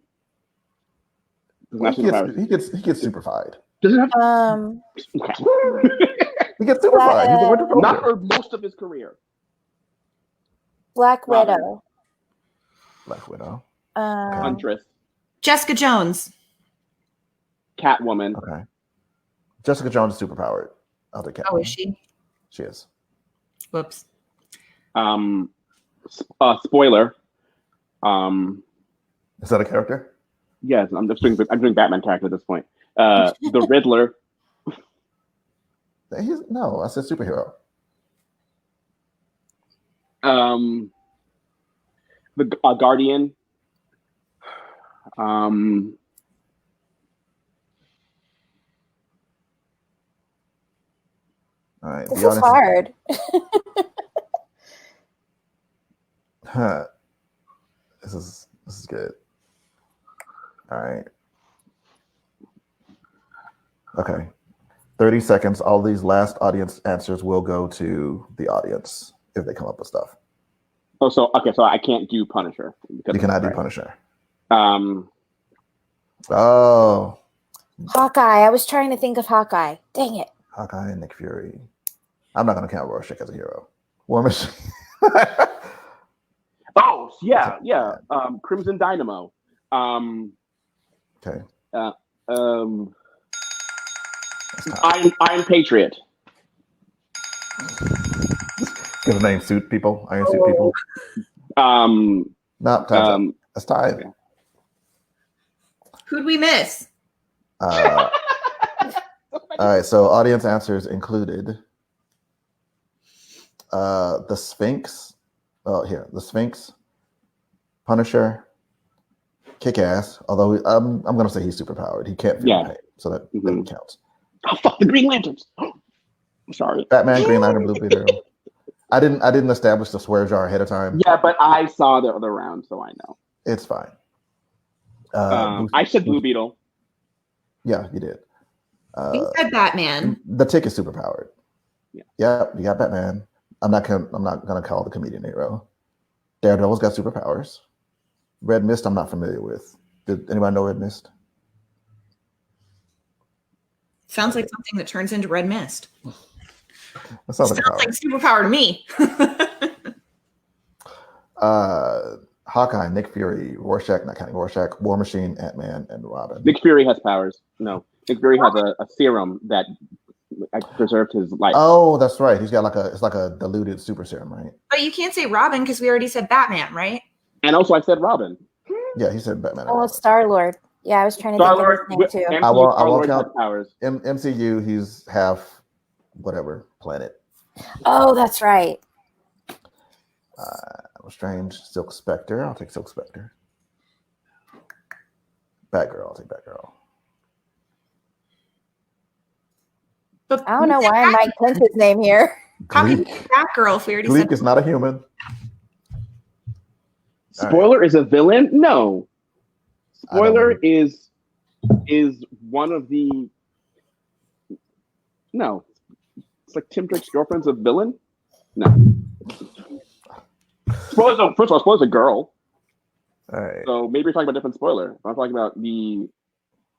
He gets superfied. Does it have Um, He gets superfied. He's a Winter Soldier. not for most of his career. Black Robin. Widow. Black Widow. Huntress. Jessica Jones. Catwoman. Okay. Jessica Jones is superpowered. I'll take Catwoman. Oh, is she? She is. Whoops. Spoiler. Is that a character? Yes, I'm doing Batman character at this point. The Riddler. No, I said superhero. The Guardian. All right. This is hard. Huh. This is good. All right. Okay. 30 seconds. All these last audience answers will go to the audience if they come up with stuff. Oh, so I can't do Punisher. You cannot do Punisher. Oh, Hawkeye. I was trying to think of Hawkeye. Dang it. Hawkeye and Nick Fury. I'm not going to count Rorschach as a hero. War Machine. oh, yeah. Crimson Dynamo. Okay. Iron Patriot. Give a name. Suit people. Iron Suit people. No, time's up. That's time. Okay. Who'd we miss? All right. So audience answers included the Sphinx. Oh, here, the Sphinx, Punisher, Kick-Ass. Although I'm going to say he's superpowered. He can't feel pain, so that counts. Oh fuck, the Green Lanterns. I'm sorry. Batman, Green Lantern, Blue Beetle. I didn't establish the swear jar ahead of time. Yeah, but I saw the other round, so I know. It's fine. I said Blue Beetle. Yeah, you did. You said Batman. The Tick is superpowered. Yeah. Yep, you got Batman. I'm not gonna call the comedian hero. Daredevil's got superpowers. Red Mist, I'm not familiar with. Did anybody know Red Mist? Sounds like something that turns into red mist. That sounds Sounds like superpower to me. Hawkeye, Nick Fury, Rorschach, not counting Rorschach, War Machine, Ant-Man, and Robin. Nick Fury has powers. No, Nick Fury has a serum that preserved his life. Oh, that's right. He's got it's like a diluted super serum, right? But you can't say Robin because we already said Batman, right? And also, I said Robin. Yeah, he said Batman. Oh, Star-Lord. Yeah, I was trying to think of his name too. I will count powers. MCU. He's half whatever planet. Oh, that's right. Strange, Silk Spectre. I'll take Silk Spectre. Batgirl. I'll take Batgirl. But I don't know why Mike put his name here. Gleek. Batgirl. If we already Gleek said is not a human. Spoiler is a villain? No. Spoiler is one of the. No. It's like Tim Drake's girlfriend's a villain? No. First of all, Spoiler's a girl. All right. So maybe you're talking about a different Spoiler. I'm talking about the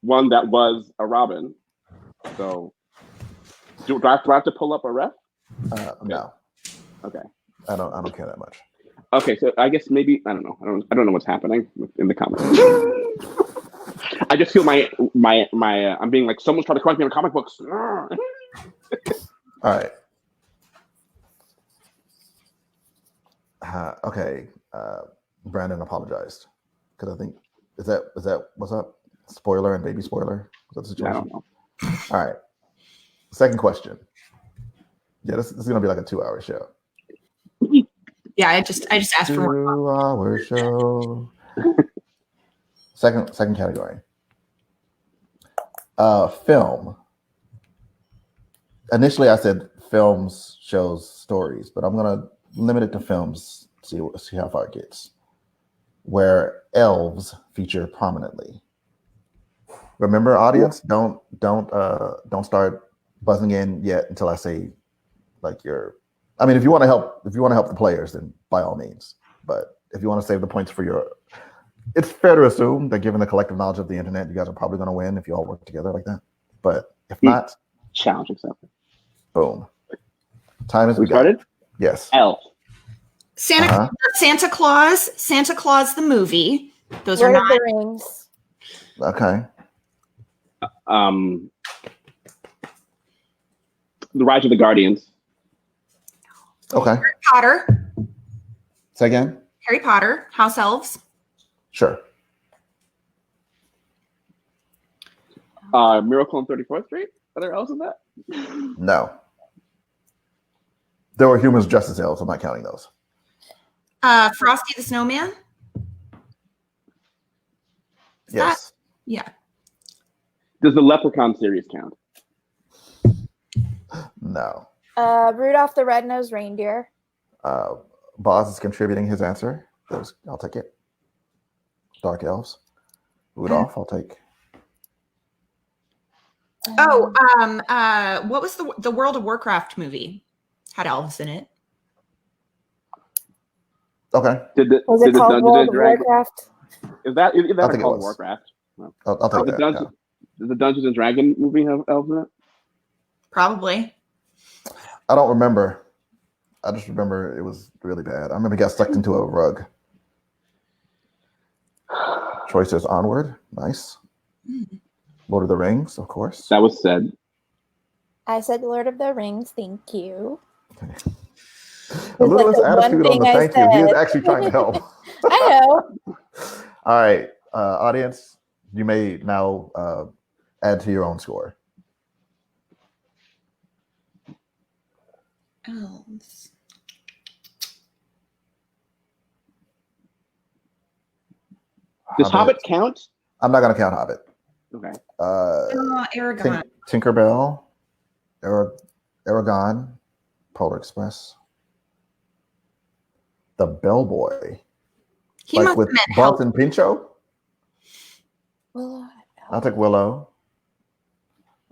one that was a Robin. So do I have to pull up a ref? No. Okay. I don't care that much. Okay, so I guess maybe I don't know. I don't know what's happening in the comments. I just feel my I'm being like someone's trying to correct me on comic books. All right. Okay. Brandon apologized because I think is that what's up? Spoiler and baby spoiler. Is that the situation? I don't know. All right. Second question. Yeah, this is gonna be like a 2-hour show. Yeah, I just asked for more. 2-hour show. Second category. Film. initially I said films, shows, stories, but I'm gonna limit it to films. See how far it gets. Where elves feature prominently. Remember, audience, don't start buzzing in yet until I say like you're. I mean, if you want to help the players, then by all means. But if you want to save the points for your, it's fair to assume that given the collective knowledge of the internet, you guys are probably going to win if you all work together like that. But if not, challenge accepted. Boom. Time is We started. Yes. Elf. Santa Claus the movie. Those Lord are of not. the Rings. Okay. The Rise of the Guardians. Okay. Harry Potter. Say again. Harry Potter. House Elves. Sure. Miracle on 34th Street. Are there elves in that? No. There were humans dressed as elves. I'm not counting those. Frosty the Snowman. Is Yes. that? Yeah. Does the Leprechaun series count? No. Rudolph the Red-Nosed Reindeer. Boz is contributing his answer. I'll take it. Dark elves. Rudolph, I'll take. Oh, what was the World of Warcraft movie? Had elves in it. Okay. Was it called World of Warcraft? Is that think it called was. Warcraft? No. I'll take that. Yeah. Does the Dungeons and Dragon movie have elves in it? Probably. I don't remember. I just remember it was really bad. I remember he got sucked into a rug. Choices Onward. Nice. Lord of the Rings, of course. That was said. I said Lord of the Rings. Thank you. A little less the one attitude on the thing I thank you. He is said. actually trying to help. I know. All right, audience, you may now add to your own score. Elves. Does Hobbit count? I'm not going to count Hobbit. Okay. Aragon. Tinkerbell, Aragon, Polar Express, The Bellboy. He Like must with have meant Bart help. and Pinchot? Willow. I'll take Willow.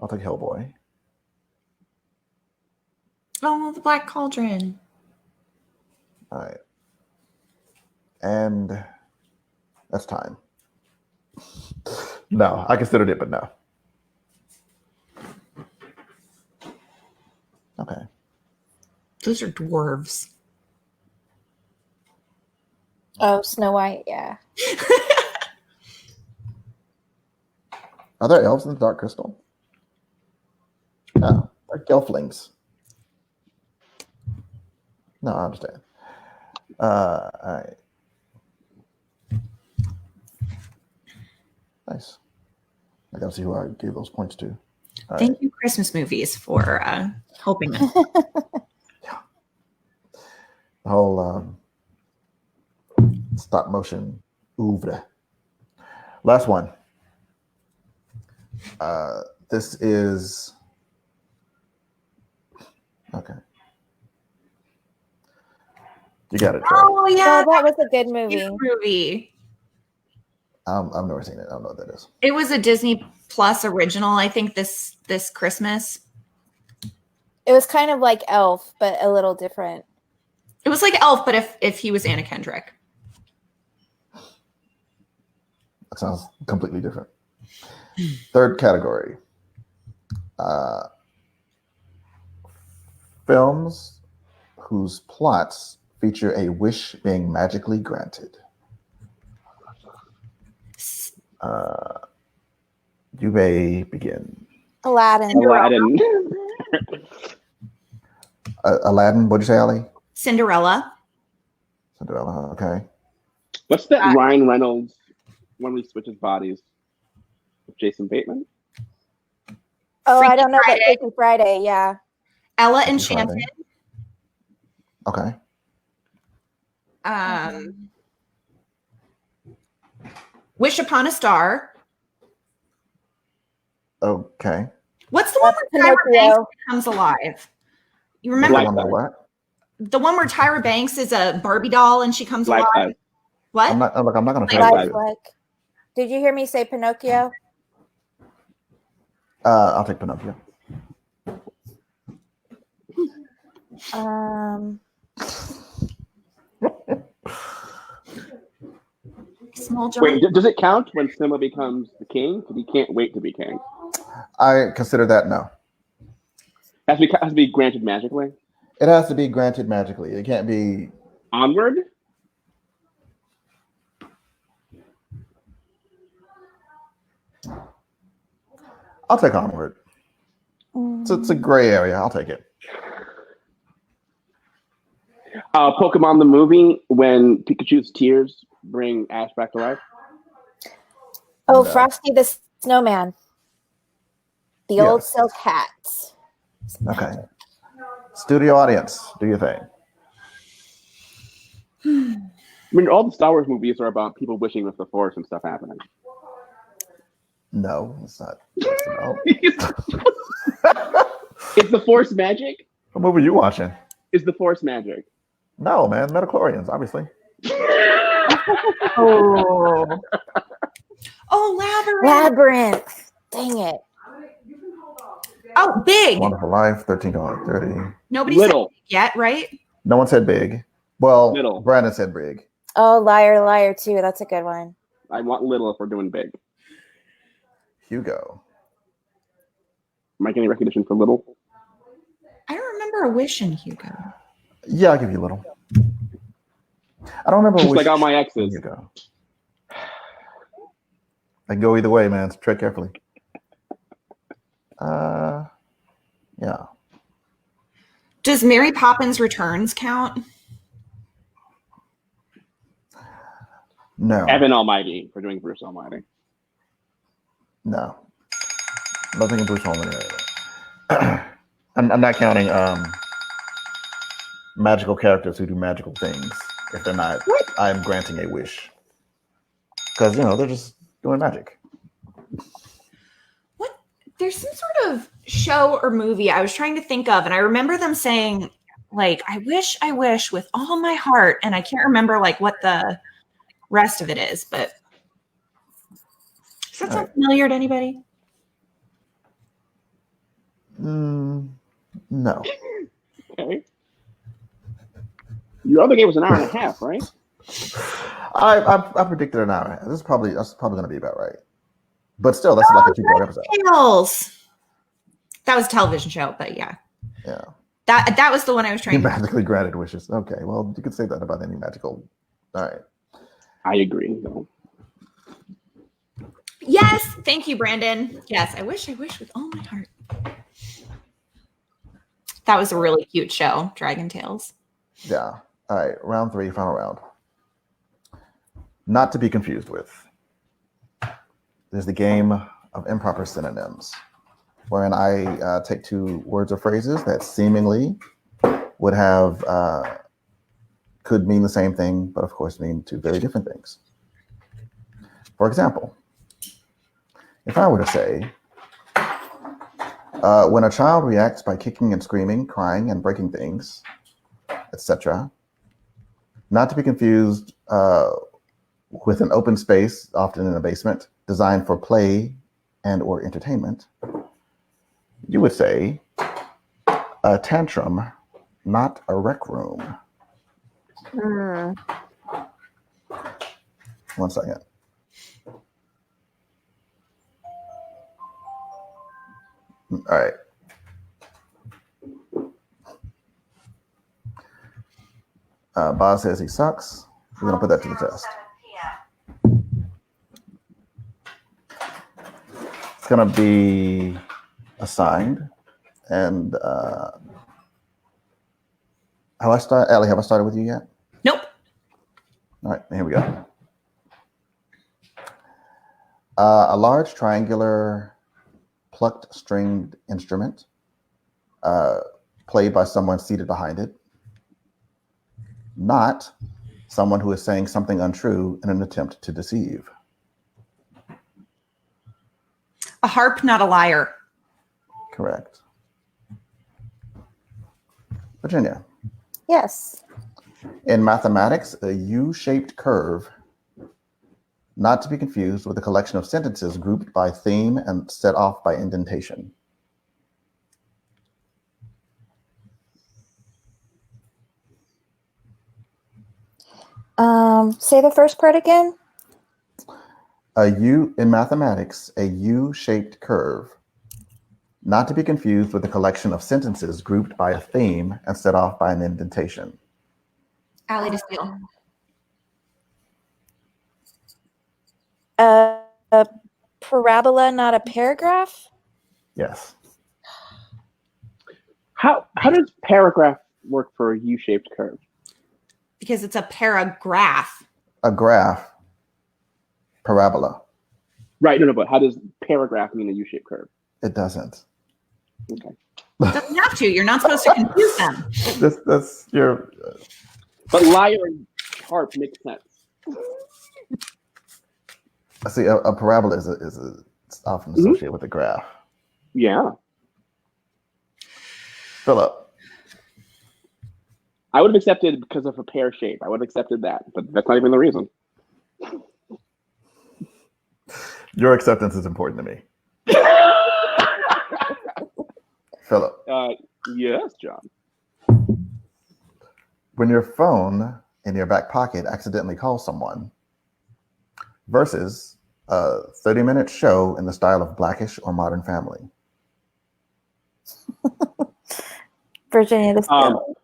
I'll take Hellboy. Oh, the Black Cauldron. All right. And that's time. No, I considered it, but no. Okay. Those are dwarves. Oh, Snow White. Yeah. Are there elves in the Dark Crystal? No, they're gelflings. No, I understand. All right. Nice. I gotta see who I gave those points to. All Thank right. you, Christmas movies, for helping us. The whole stop motion oeuvre. Last one. This is okay. You got it, Trey. Oh yeah, Oh, that was a good movie. movie. I've never seen it. I don't know what that is. It was a Disney Plus original. I think this Christmas. It was kind of like Elf, but a little different. It was like Elf, but if he was Anna Kendrick. That sounds completely different. Third category. Films whose plots feature a wish being magically granted. You may begin. Aladdin. Aladdin. Aladdin, what'd you say, Ali? Cinderella. Cinderella, okay. What's that Ryan Reynolds when we switches bodies with Jason Bateman? Oh, Freaky I don't know, but Friday. Freaky Friday, yeah. Ella Enchanted. Okay. Wish Upon a Star. Okay. What's the one where Tyra Pinocchio. Banks becomes alive? You remember Life The one Size. with what? the one where Tyra Banks is a Barbie doll and she comes Life alive? Size. What? I'm not going to try Life to. Size. Lifelike. Did you hear me say Pinocchio? I'll take Pinocchio. Small John. Wait, does it count when Simba becomes the king? Because he can't wait to be king. I consider that no. Has to be granted magically. It has to be granted magically. It can't be. Onward. I'll take Onward. It's a gray area. I'll take it. Pokemon the movie, when Pikachu's tears bring Ash back to life. Oh, No. Frosty the Snowman. The Yes. old silk hat. Okay. Studio audience, do your thing. I mean, all the Star Wars movies are about people wishing with the Force and stuff happening. No, it's not. No. Is the Force magic? What movie are you watching? Is the Force magic? No, man. Metachlorians, obviously. Oh. Oh, Labyrinth. Dang it. Oh, big. Wonderful Life, 13 going 30. Nobody said Little. big yet, right? No one said big. Well, Little. Brandon said big. Oh, Liar, Liar too. That's a good one. I want little if we're doing big. Hugo. Am I getting recognition for little? I don't remember a wish in Hugo. Yeah, I'll give you a little. I don't remember Just which like all my exes. Hugo. I can go either way, man. So tread carefully. Yeah. Does Mary Poppins Returns count? No. Evan Almighty for doing Bruce Almighty. No. Nothing in Bruce Holman area. I'm not counting magical characters who do magical things. If they're not, I'm granting a wish. Because, they're just doing magic. What? There's some sort of show or movie I was trying to think of, and I remember them saying, like, I wish with all my heart, and I can't remember, like, what the rest of it is, but does that sound familiar to anybody? No. Okay. Your other game was an hour and a half, right? I predicted an hour and a half. That's probably going to be about right. But still, that's like a 2-part episode. Tales. That was a television show, but yeah. Yeah. That was the one I was trying to. Magically granted wishes. Okay, well, you could say that about any magical. All right. I agree. No. Yes, thank you, Brandon. Yes, I wish with all my heart. That was a really cute show, Dragon Tales. Yeah. All right. Round 3, final round. Not to be confused with. There's the game of improper synonyms, wherein I take 2 words or phrases that seemingly would have could mean the same thing, but of course mean 2 very different things. For example, if I were to say, when a child reacts by kicking and screaming, crying and breaking things, etc., not to be confused with an open space, often in a basement, designed for play and or entertainment, you would say a tantrum, not a rec room. 1 second. All right. Boz says he sucks. We're going to put that to the test. It's going to be assigned. And have I started? Allie, have I started with you yet? Nope. All right, here we go. A large triangular plucked stringed instrument played by someone seated behind it. Not someone who is saying something untrue in an attempt to deceive. A harp, not a liar. Correct. Virginia. Yes. In mathematics, a U-shaped curve, not to be confused with a collection of sentences grouped by theme and set off by indentation. Say the first part again. In mathematics, a U-shaped curve, not to be confused with a collection of sentences grouped by a theme and set off by an indentation. Allie to steal. A parabola, not a paragraph. Yes. How does paragraph work for a U-shaped curve? Because it's a paragraph. A graph, parabola. Right. No. But how does paragraph mean a U-shaped curve? It doesn't. Okay. Doesn't have to. You're not supposed to confuse them. That's your. But liar and harp makes sense. See, a parabola is it's often associated with a graph. Yeah. Philip. I would have accepted because of a pear shape. I would have accepted that, but that's not even the reason. Your acceptance is important to me. Philip. Yes, John. When your phone in your back pocket accidentally calls someone versus a 30-minute show in the style of Blackish or Modern Family. Virginia the Steal.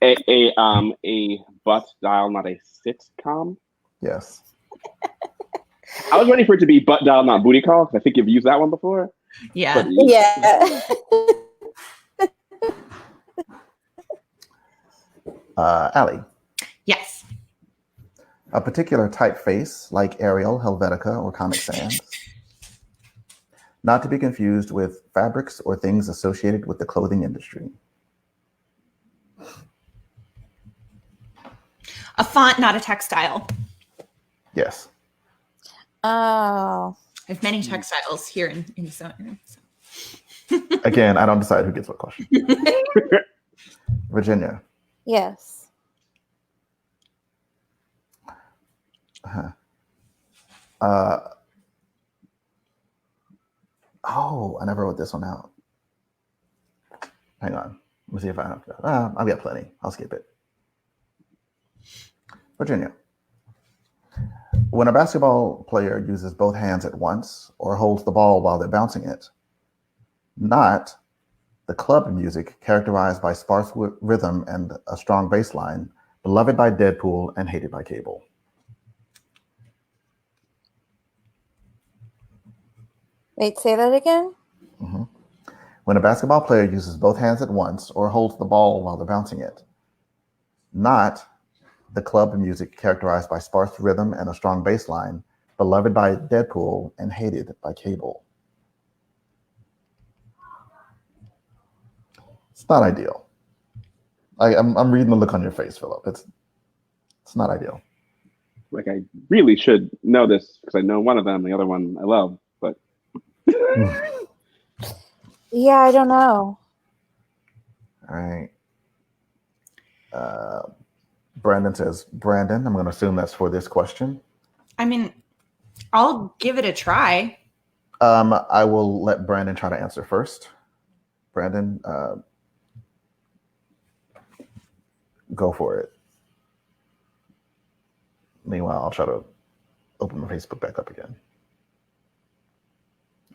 A butt dial, not a sitcom. Yes. I was ready for it to be butt dial, not booty call, because I think you've used that one before. Yeah. But Yeah. Allie. Yes. A particular typeface like Arial, Helvetica, or Comic Sans. Not to be confused with fabrics or things associated with the clothing industry. A font, not a textile. Yes. Oh. I have many textiles here in so. Again, I don't decide who gets what question. Virginia. Yes. I never wrote this one out. Hang on. Let me see if I have to. I've got plenty. I'll skip it. Virginia. When a basketball player uses both hands at once or holds the ball while they're bouncing it, not the club music characterized by sparse rhythm and a strong bass line, beloved by Deadpool and hated by Cable. Wait, say that again? Mm-hmm. When a basketball player uses both hands at once or holds the ball while they're bouncing it, not the club music characterized by sparse rhythm and a strong bass line, beloved by Deadpool and hated by Cable. It's not ideal. I'm reading the look on your face, Philip. It's not ideal. like I really should know this because I know one of them, the other one I love, but yeah, I don't know. All right. Brandon says, Brandon, I'm going to assume that's for this question. I mean, I'll give it a try. I will let Brandon try to answer first. Brandon, go for it. Meanwhile, I'll try to open my Facebook back up again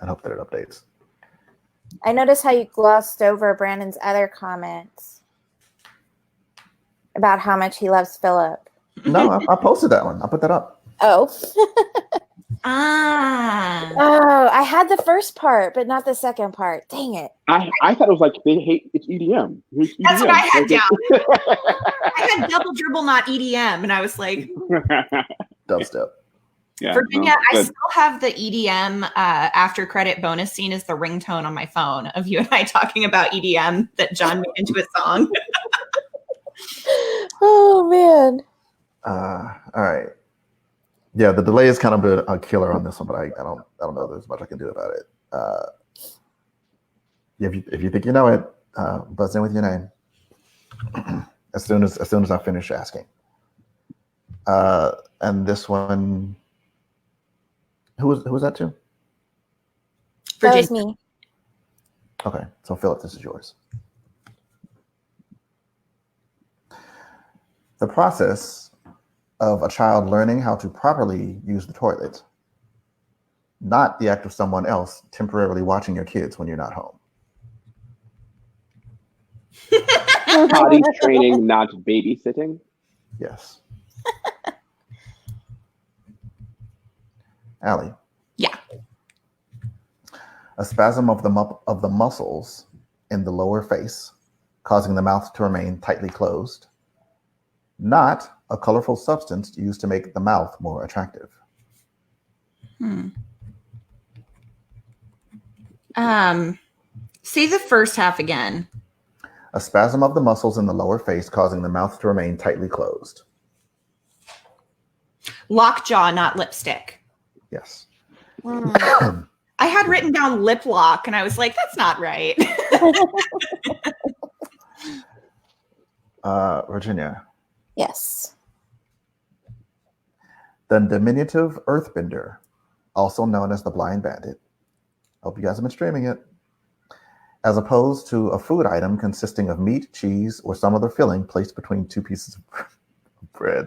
and hope that it updates. I noticed how you glossed over Brandon's other comments about how much he loves Philip. No, I posted that one. I put that up. Oh. Oh, I had the first part, but not the second part. Dang it. I thought it was like they hate it's EDM. It's EDM. That's what I had down. I had double dribble, not EDM, and I was like, Dubstep. Yeah, Virginia, no, I still have the EDM after credit bonus scene as the ringtone on my phone of you and I talking about EDM that John made into a song. Oh man. All right. Yeah, the delay is kind of a killer on this one, but I don't know if there's much I can do about it. If you think you know it, buzz in with your name as soon as I finish asking. And this one, who was that to? That was Virginia. me. Okay, so Philip, this is yours. The process of a child learning how to properly use the toilet, not the act of someone else temporarily watching your kids when you're not home. Potty training, not babysitting. Yes. Allie. Yeah. A spasm of the muscles in the lower face, causing the mouth to remain tightly closed. Not a colorful substance used to make the mouth more attractive. Say the first half again. A spasm of the muscles in the lower face, causing the mouth to remain tightly closed. Lockjaw, not lipstick. Yes. I had written down lip lock, and I was like, that's not right. Virginia. Yes. The diminutive earthbender, also known as the blind bandit. Hope you guys have been streaming it. As opposed to a food item consisting of meat, cheese, or some other filling placed between two pieces of bread.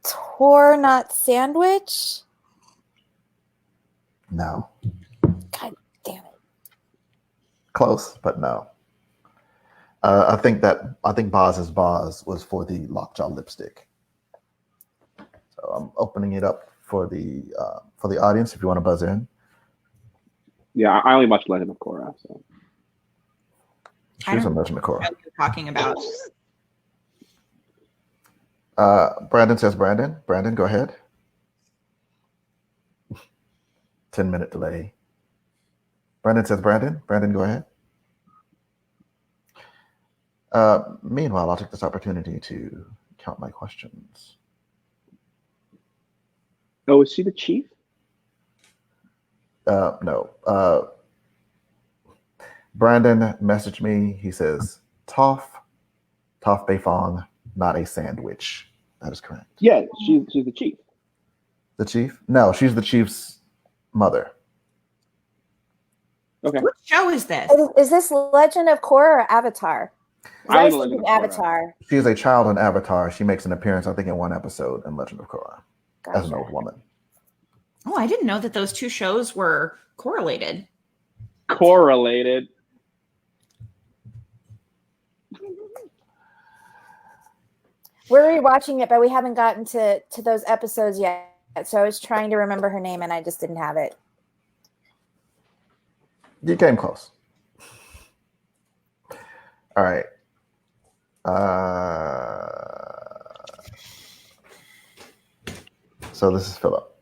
Tor, not sandwich. No. God damn it. Close, but no. I think Boz's Boz was for the lockjaw lipstick. So I'm opening it up for the audience if you want to buzz in. Yeah, I only watched Legend of Korra. So. She's a Legend of Korra. What you're talking about. Brandon says Brandon. Brandon, go ahead. 10-minute delay. Brandon says Brandon. Brandon, go ahead. Meanwhile, I'll take this opportunity to count my questions. Oh, is she the chief? No. Brandon messaged me. He says, Toph Beifong, not a sandwich. That is correct. Yeah, she's the chief. The chief? No, she's the chief's mother. Okay. What show is this? Is this Legend of Korra or Avatar? I was thinking Avatar. She is a child in Avatar. She makes an appearance, I think, in one episode in Legend of Korra. Gotcha. As an old woman. Oh, I didn't know that those two shows were correlated. Correlated. We're rewatching it, but we haven't gotten to those episodes yet. So I was trying to remember her name, and I just didn't have it. You came close. All right. So this is Philip.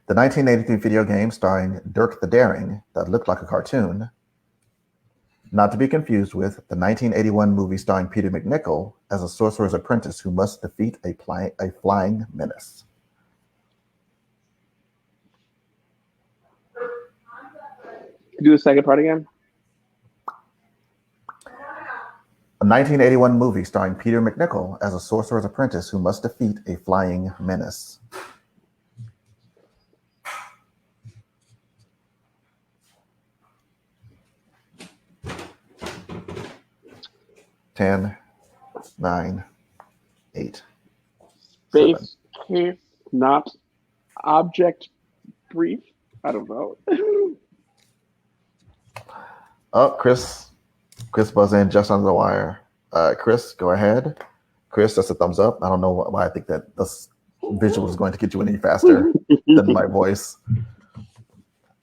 The 1983 video game starring Dirk the Daring that looked like a cartoon, not to be confused with the 1981 movie starring Peter McNichol as a sorcerer's apprentice who must defeat a flying menace. Do the second part again. A 1981 movie starring Peter McNichol as a sorcerer's apprentice who must defeat a flying menace. Ten, 9, 8. Space case, not object brief. I don't know. Oh, Chris buzzed in just under the wire. Chris, go ahead. Chris, that's a thumbs up. I don't know why I think that this visual is going to get you any faster than my voice.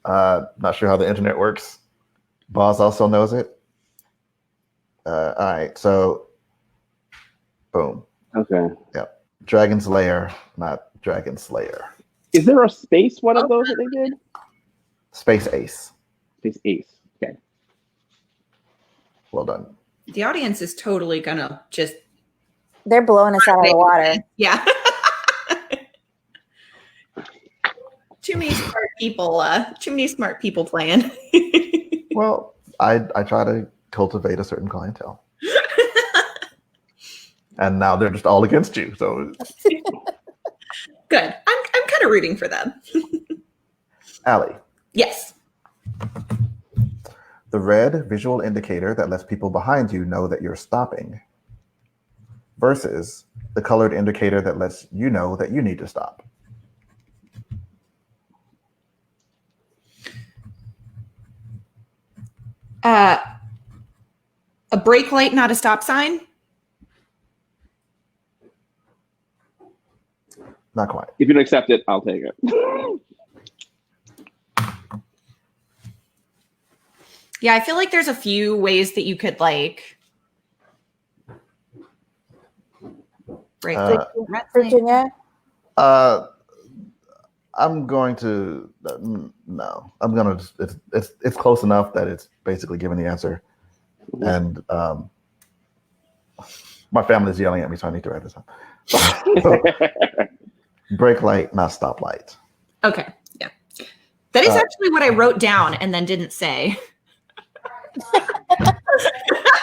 Not sure how the internet works. Boz also knows it. All right, so boom. Okay. Yep. Dragon's Lair, not Dragon Slayer. Is there a space one of those that they did? Space Ace. Space Ace. Okay. Well done. The audience is totally gonna just. They're blowing us out of the water. Yeah. Too many smart people. Too many smart people playing. Well, I try to cultivate a certain clientele, and now they're just all against you. So Good. I'm kind of rooting for them. Allie, Yes. the red visual indicator that lets people behind you know that you're stopping, versus the colored indicator that lets you know that you need to stop. A brake light, not a stop sign. Not quite. If you don't accept it, I'll take it. Yeah, I feel like there's a few ways that you could like break Virginia? I'm going to no. I'm gonna. It's close enough that it's basically giving the answer, and my family's yelling at me, so I need to write this up. Brake light, not stop light. Okay, yeah, that is actually what I wrote down and then didn't say.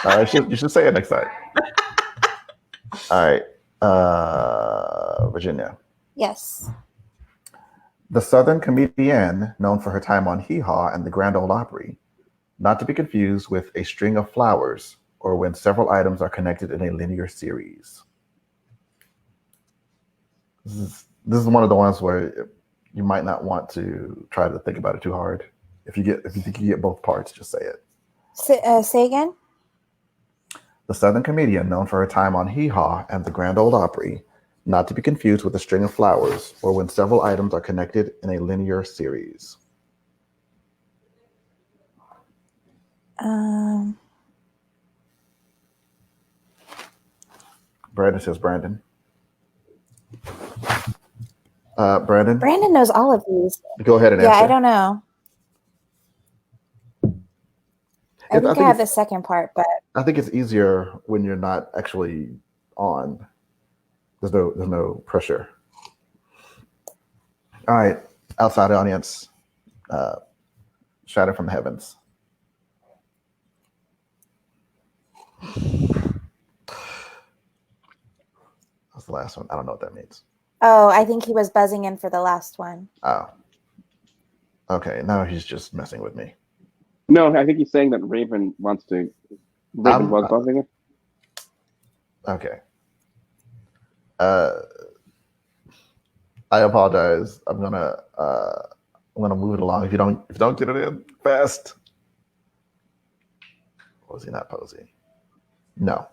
You should say it next time. All right, Virginia. Yes. The Southern comedienne known for her time on Hee Haw and the Grand Ole Opry, not to be confused with a string of flowers or when several items are connected in a linear series. This is one of the ones where you might not want to try to think about it too hard. If you think you get both parts, just say it. Say again. The Southern comedian known for her time on Hee Haw and the Grand Ole Opry, not to be confused with a string of flowers or when several items are connected in a linear series. Brandon says Brandon. Brandon? Brandon knows all of these. Go ahead and answer. Yeah, I don't know. I think I have the second part, but I think it's easier when you're not actually on. There's no pressure. All right, outside audience, Shatter from the Heavens. That's the last one. I don't know what that means. oh, I think he was buzzing in for the last one. Oh. Okay, now he's just messing with me. No, I think he's saying that Raven was buzzing it. Okay. I apologize. I'm gonna move it along. If you don't get it in fast. Posey, not Posey. No.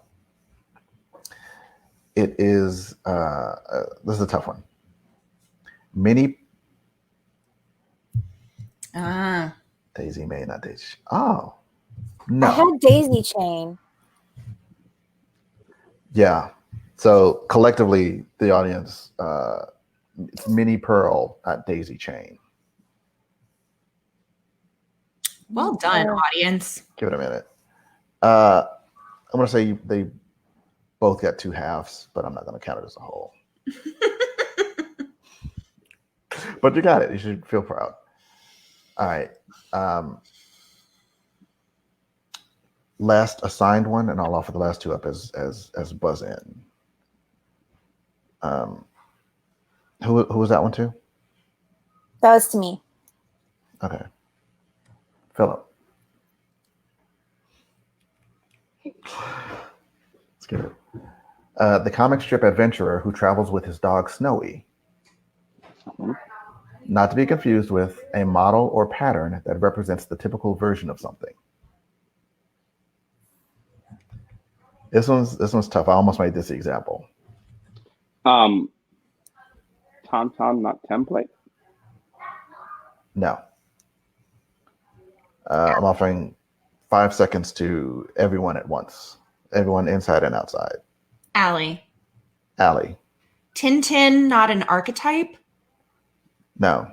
It is this is a tough one. Daisy May, not Daisy. Oh. No. I had Daisy Chain. Yeah. So collectively, the audience, it's Mini Pearl, not Daisy Chain. Well done, audience. Give it a minute. I'm going to say they both got two halves, but I'm not going to count it as a whole. But you got it. You should feel proud. All right. Last assigned one, and I'll offer the last two up as buzz in. Who was that one to? That was to me. Okay. Philip. Let's get it. The comic strip adventurer who travels with his dog Snowy. Not to be confused with a model or pattern that represents the typical version of something. This one's tough. I almost made this the example. Tauntaun, not template. No. I'm offering 5 seconds to everyone at once. Everyone inside and outside. Allie. Tintin, not an archetype? No.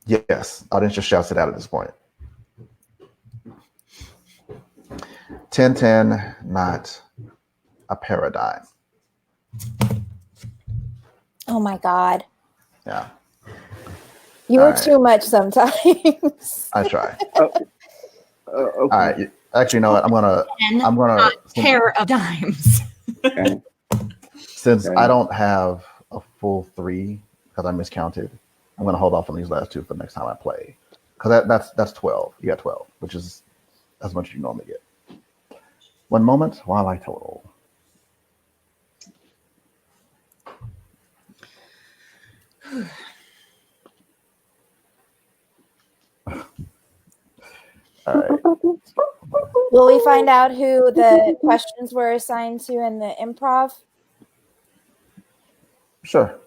Yes. Audience just shouts it out at this point. Tintin, not a paradigm. Oh my God. Yeah, You All were right. too much sometimes. I try. Okay. All right. Actually, you know what? I'm And gonna not pair of dimes. Okay. since Okay. I don't have a full 3 because I miscounted. I'm gonna hold off on these last 2 for the next time I play. Because that's 12. You got 12, which is as much as you normally get. One moment while I total. All right. Will we find out who the questions were assigned to in the improv? Sure.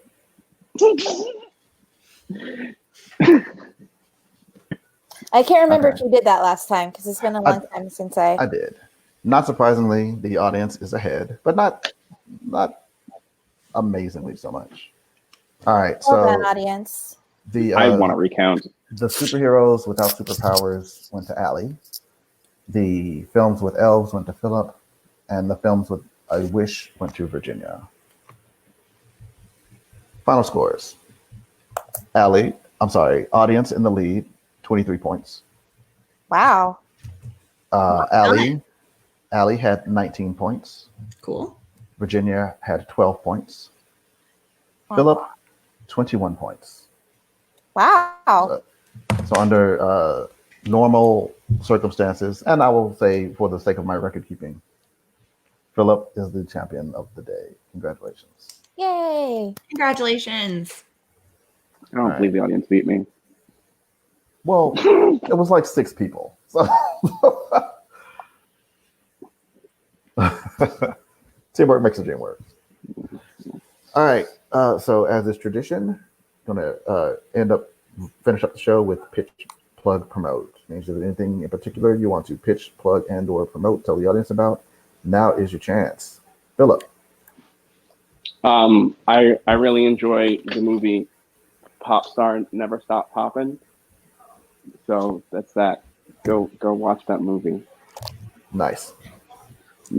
I can't remember Okay. if you did that last time because it's been a long time since I did. Not surprisingly, the audience is ahead, but not amazingly so much. All right. Well So done, audience. I want to recount. the superheroes without superpowers went to Allie. The films with elves went to Philip, and the films with a wish went to Virginia. Final scores. Allie, I'm sorry, audience in the lead, 23 points. Wow. Allie had 19 points. Cool. Virginia had 12 points. Wow. Philip, 21 points. Wow. So under normal circumstances, and I will say for the sake of my record keeping, Philip is the champion of the day. Congratulations. Yay. Congratulations. I don't believe the audience beat me. Well, it was like 6 people. So teamwork makes the dream work. All right. So as is tradition, I'm gonna finish up the show with pitch, plug, promote. Means if there's anything in particular you want to pitch, plug, and/or promote, tell the audience about. Now is your chance, Philip. I really enjoy the movie Pop Star Never Stop Poppin'. So that's that. Go watch that movie. Nice.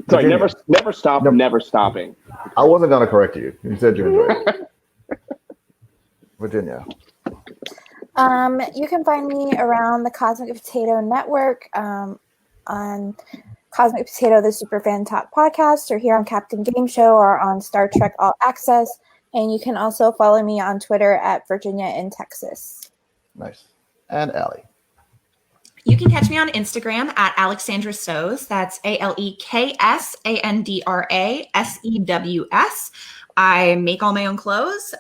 Sorry, Virginia. never stop, Nope. never stopping. I wasn't gonna correct you. You said you enjoyed it. Virginia. You can find me around the Cosmic Potato Network on Cosmic Potato, the Superfan Top Podcast, or here on Captain Game Show or on Star Trek All Access. And you can also follow me on Twitter at Virginia in Texas. Nice. And Allie. You can catch me on Instagram at Alexandra Sews. That's ALEKSANDRASEWS. I make all my own clothes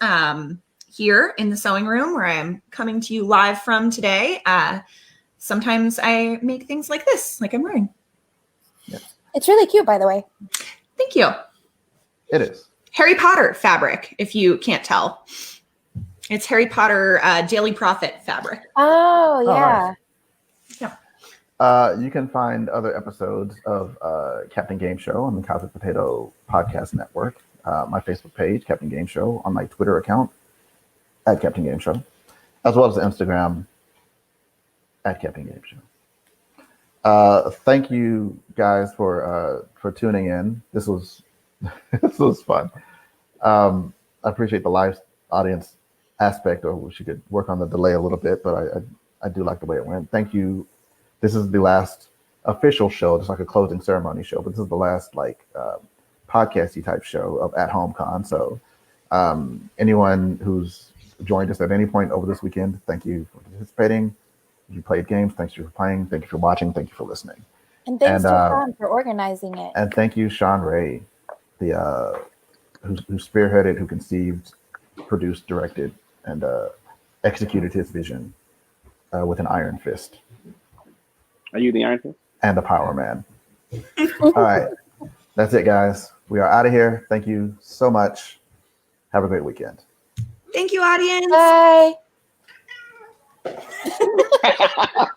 here in the sewing room where I'm coming to you live from today. Sometimes I make things like this, like I'm wearing. It's really cute, by the way. Thank you. It is. Harry Potter fabric, if you can't tell. It's Harry Potter Daily Prophet fabric. Oh, yeah. You can find other episodes of Captain Game Show on the Cosmic Potato Podcast Network, my Facebook page, Captain Game Show, on my Twitter account, at Captain Game Show, as well as Instagram, at Captain Game Show. Thank you guys for tuning in. This was fun. I appreciate the live audience aspect, or we could work on the delay a little bit, but I do like the way it went. Thank you. This is the last official show. It's like a closing ceremony show, but this is the last podcasty type show of At Home Con. So anyone who's joined us at any point over this weekend, thank you for participating. If you played games, thanks you for playing. Thank you for watching. Thank you for listening. And thanks to Sean for organizing it. And thank you, Sean Ray, who spearheaded, who conceived, produced, directed, and executed his vision with an iron fist. Are you the Iron Fist? And the Power Man. All right. That's it, guys. We are out of here. Thank you so much. Have a great weekend. Thank you, audience. Bye.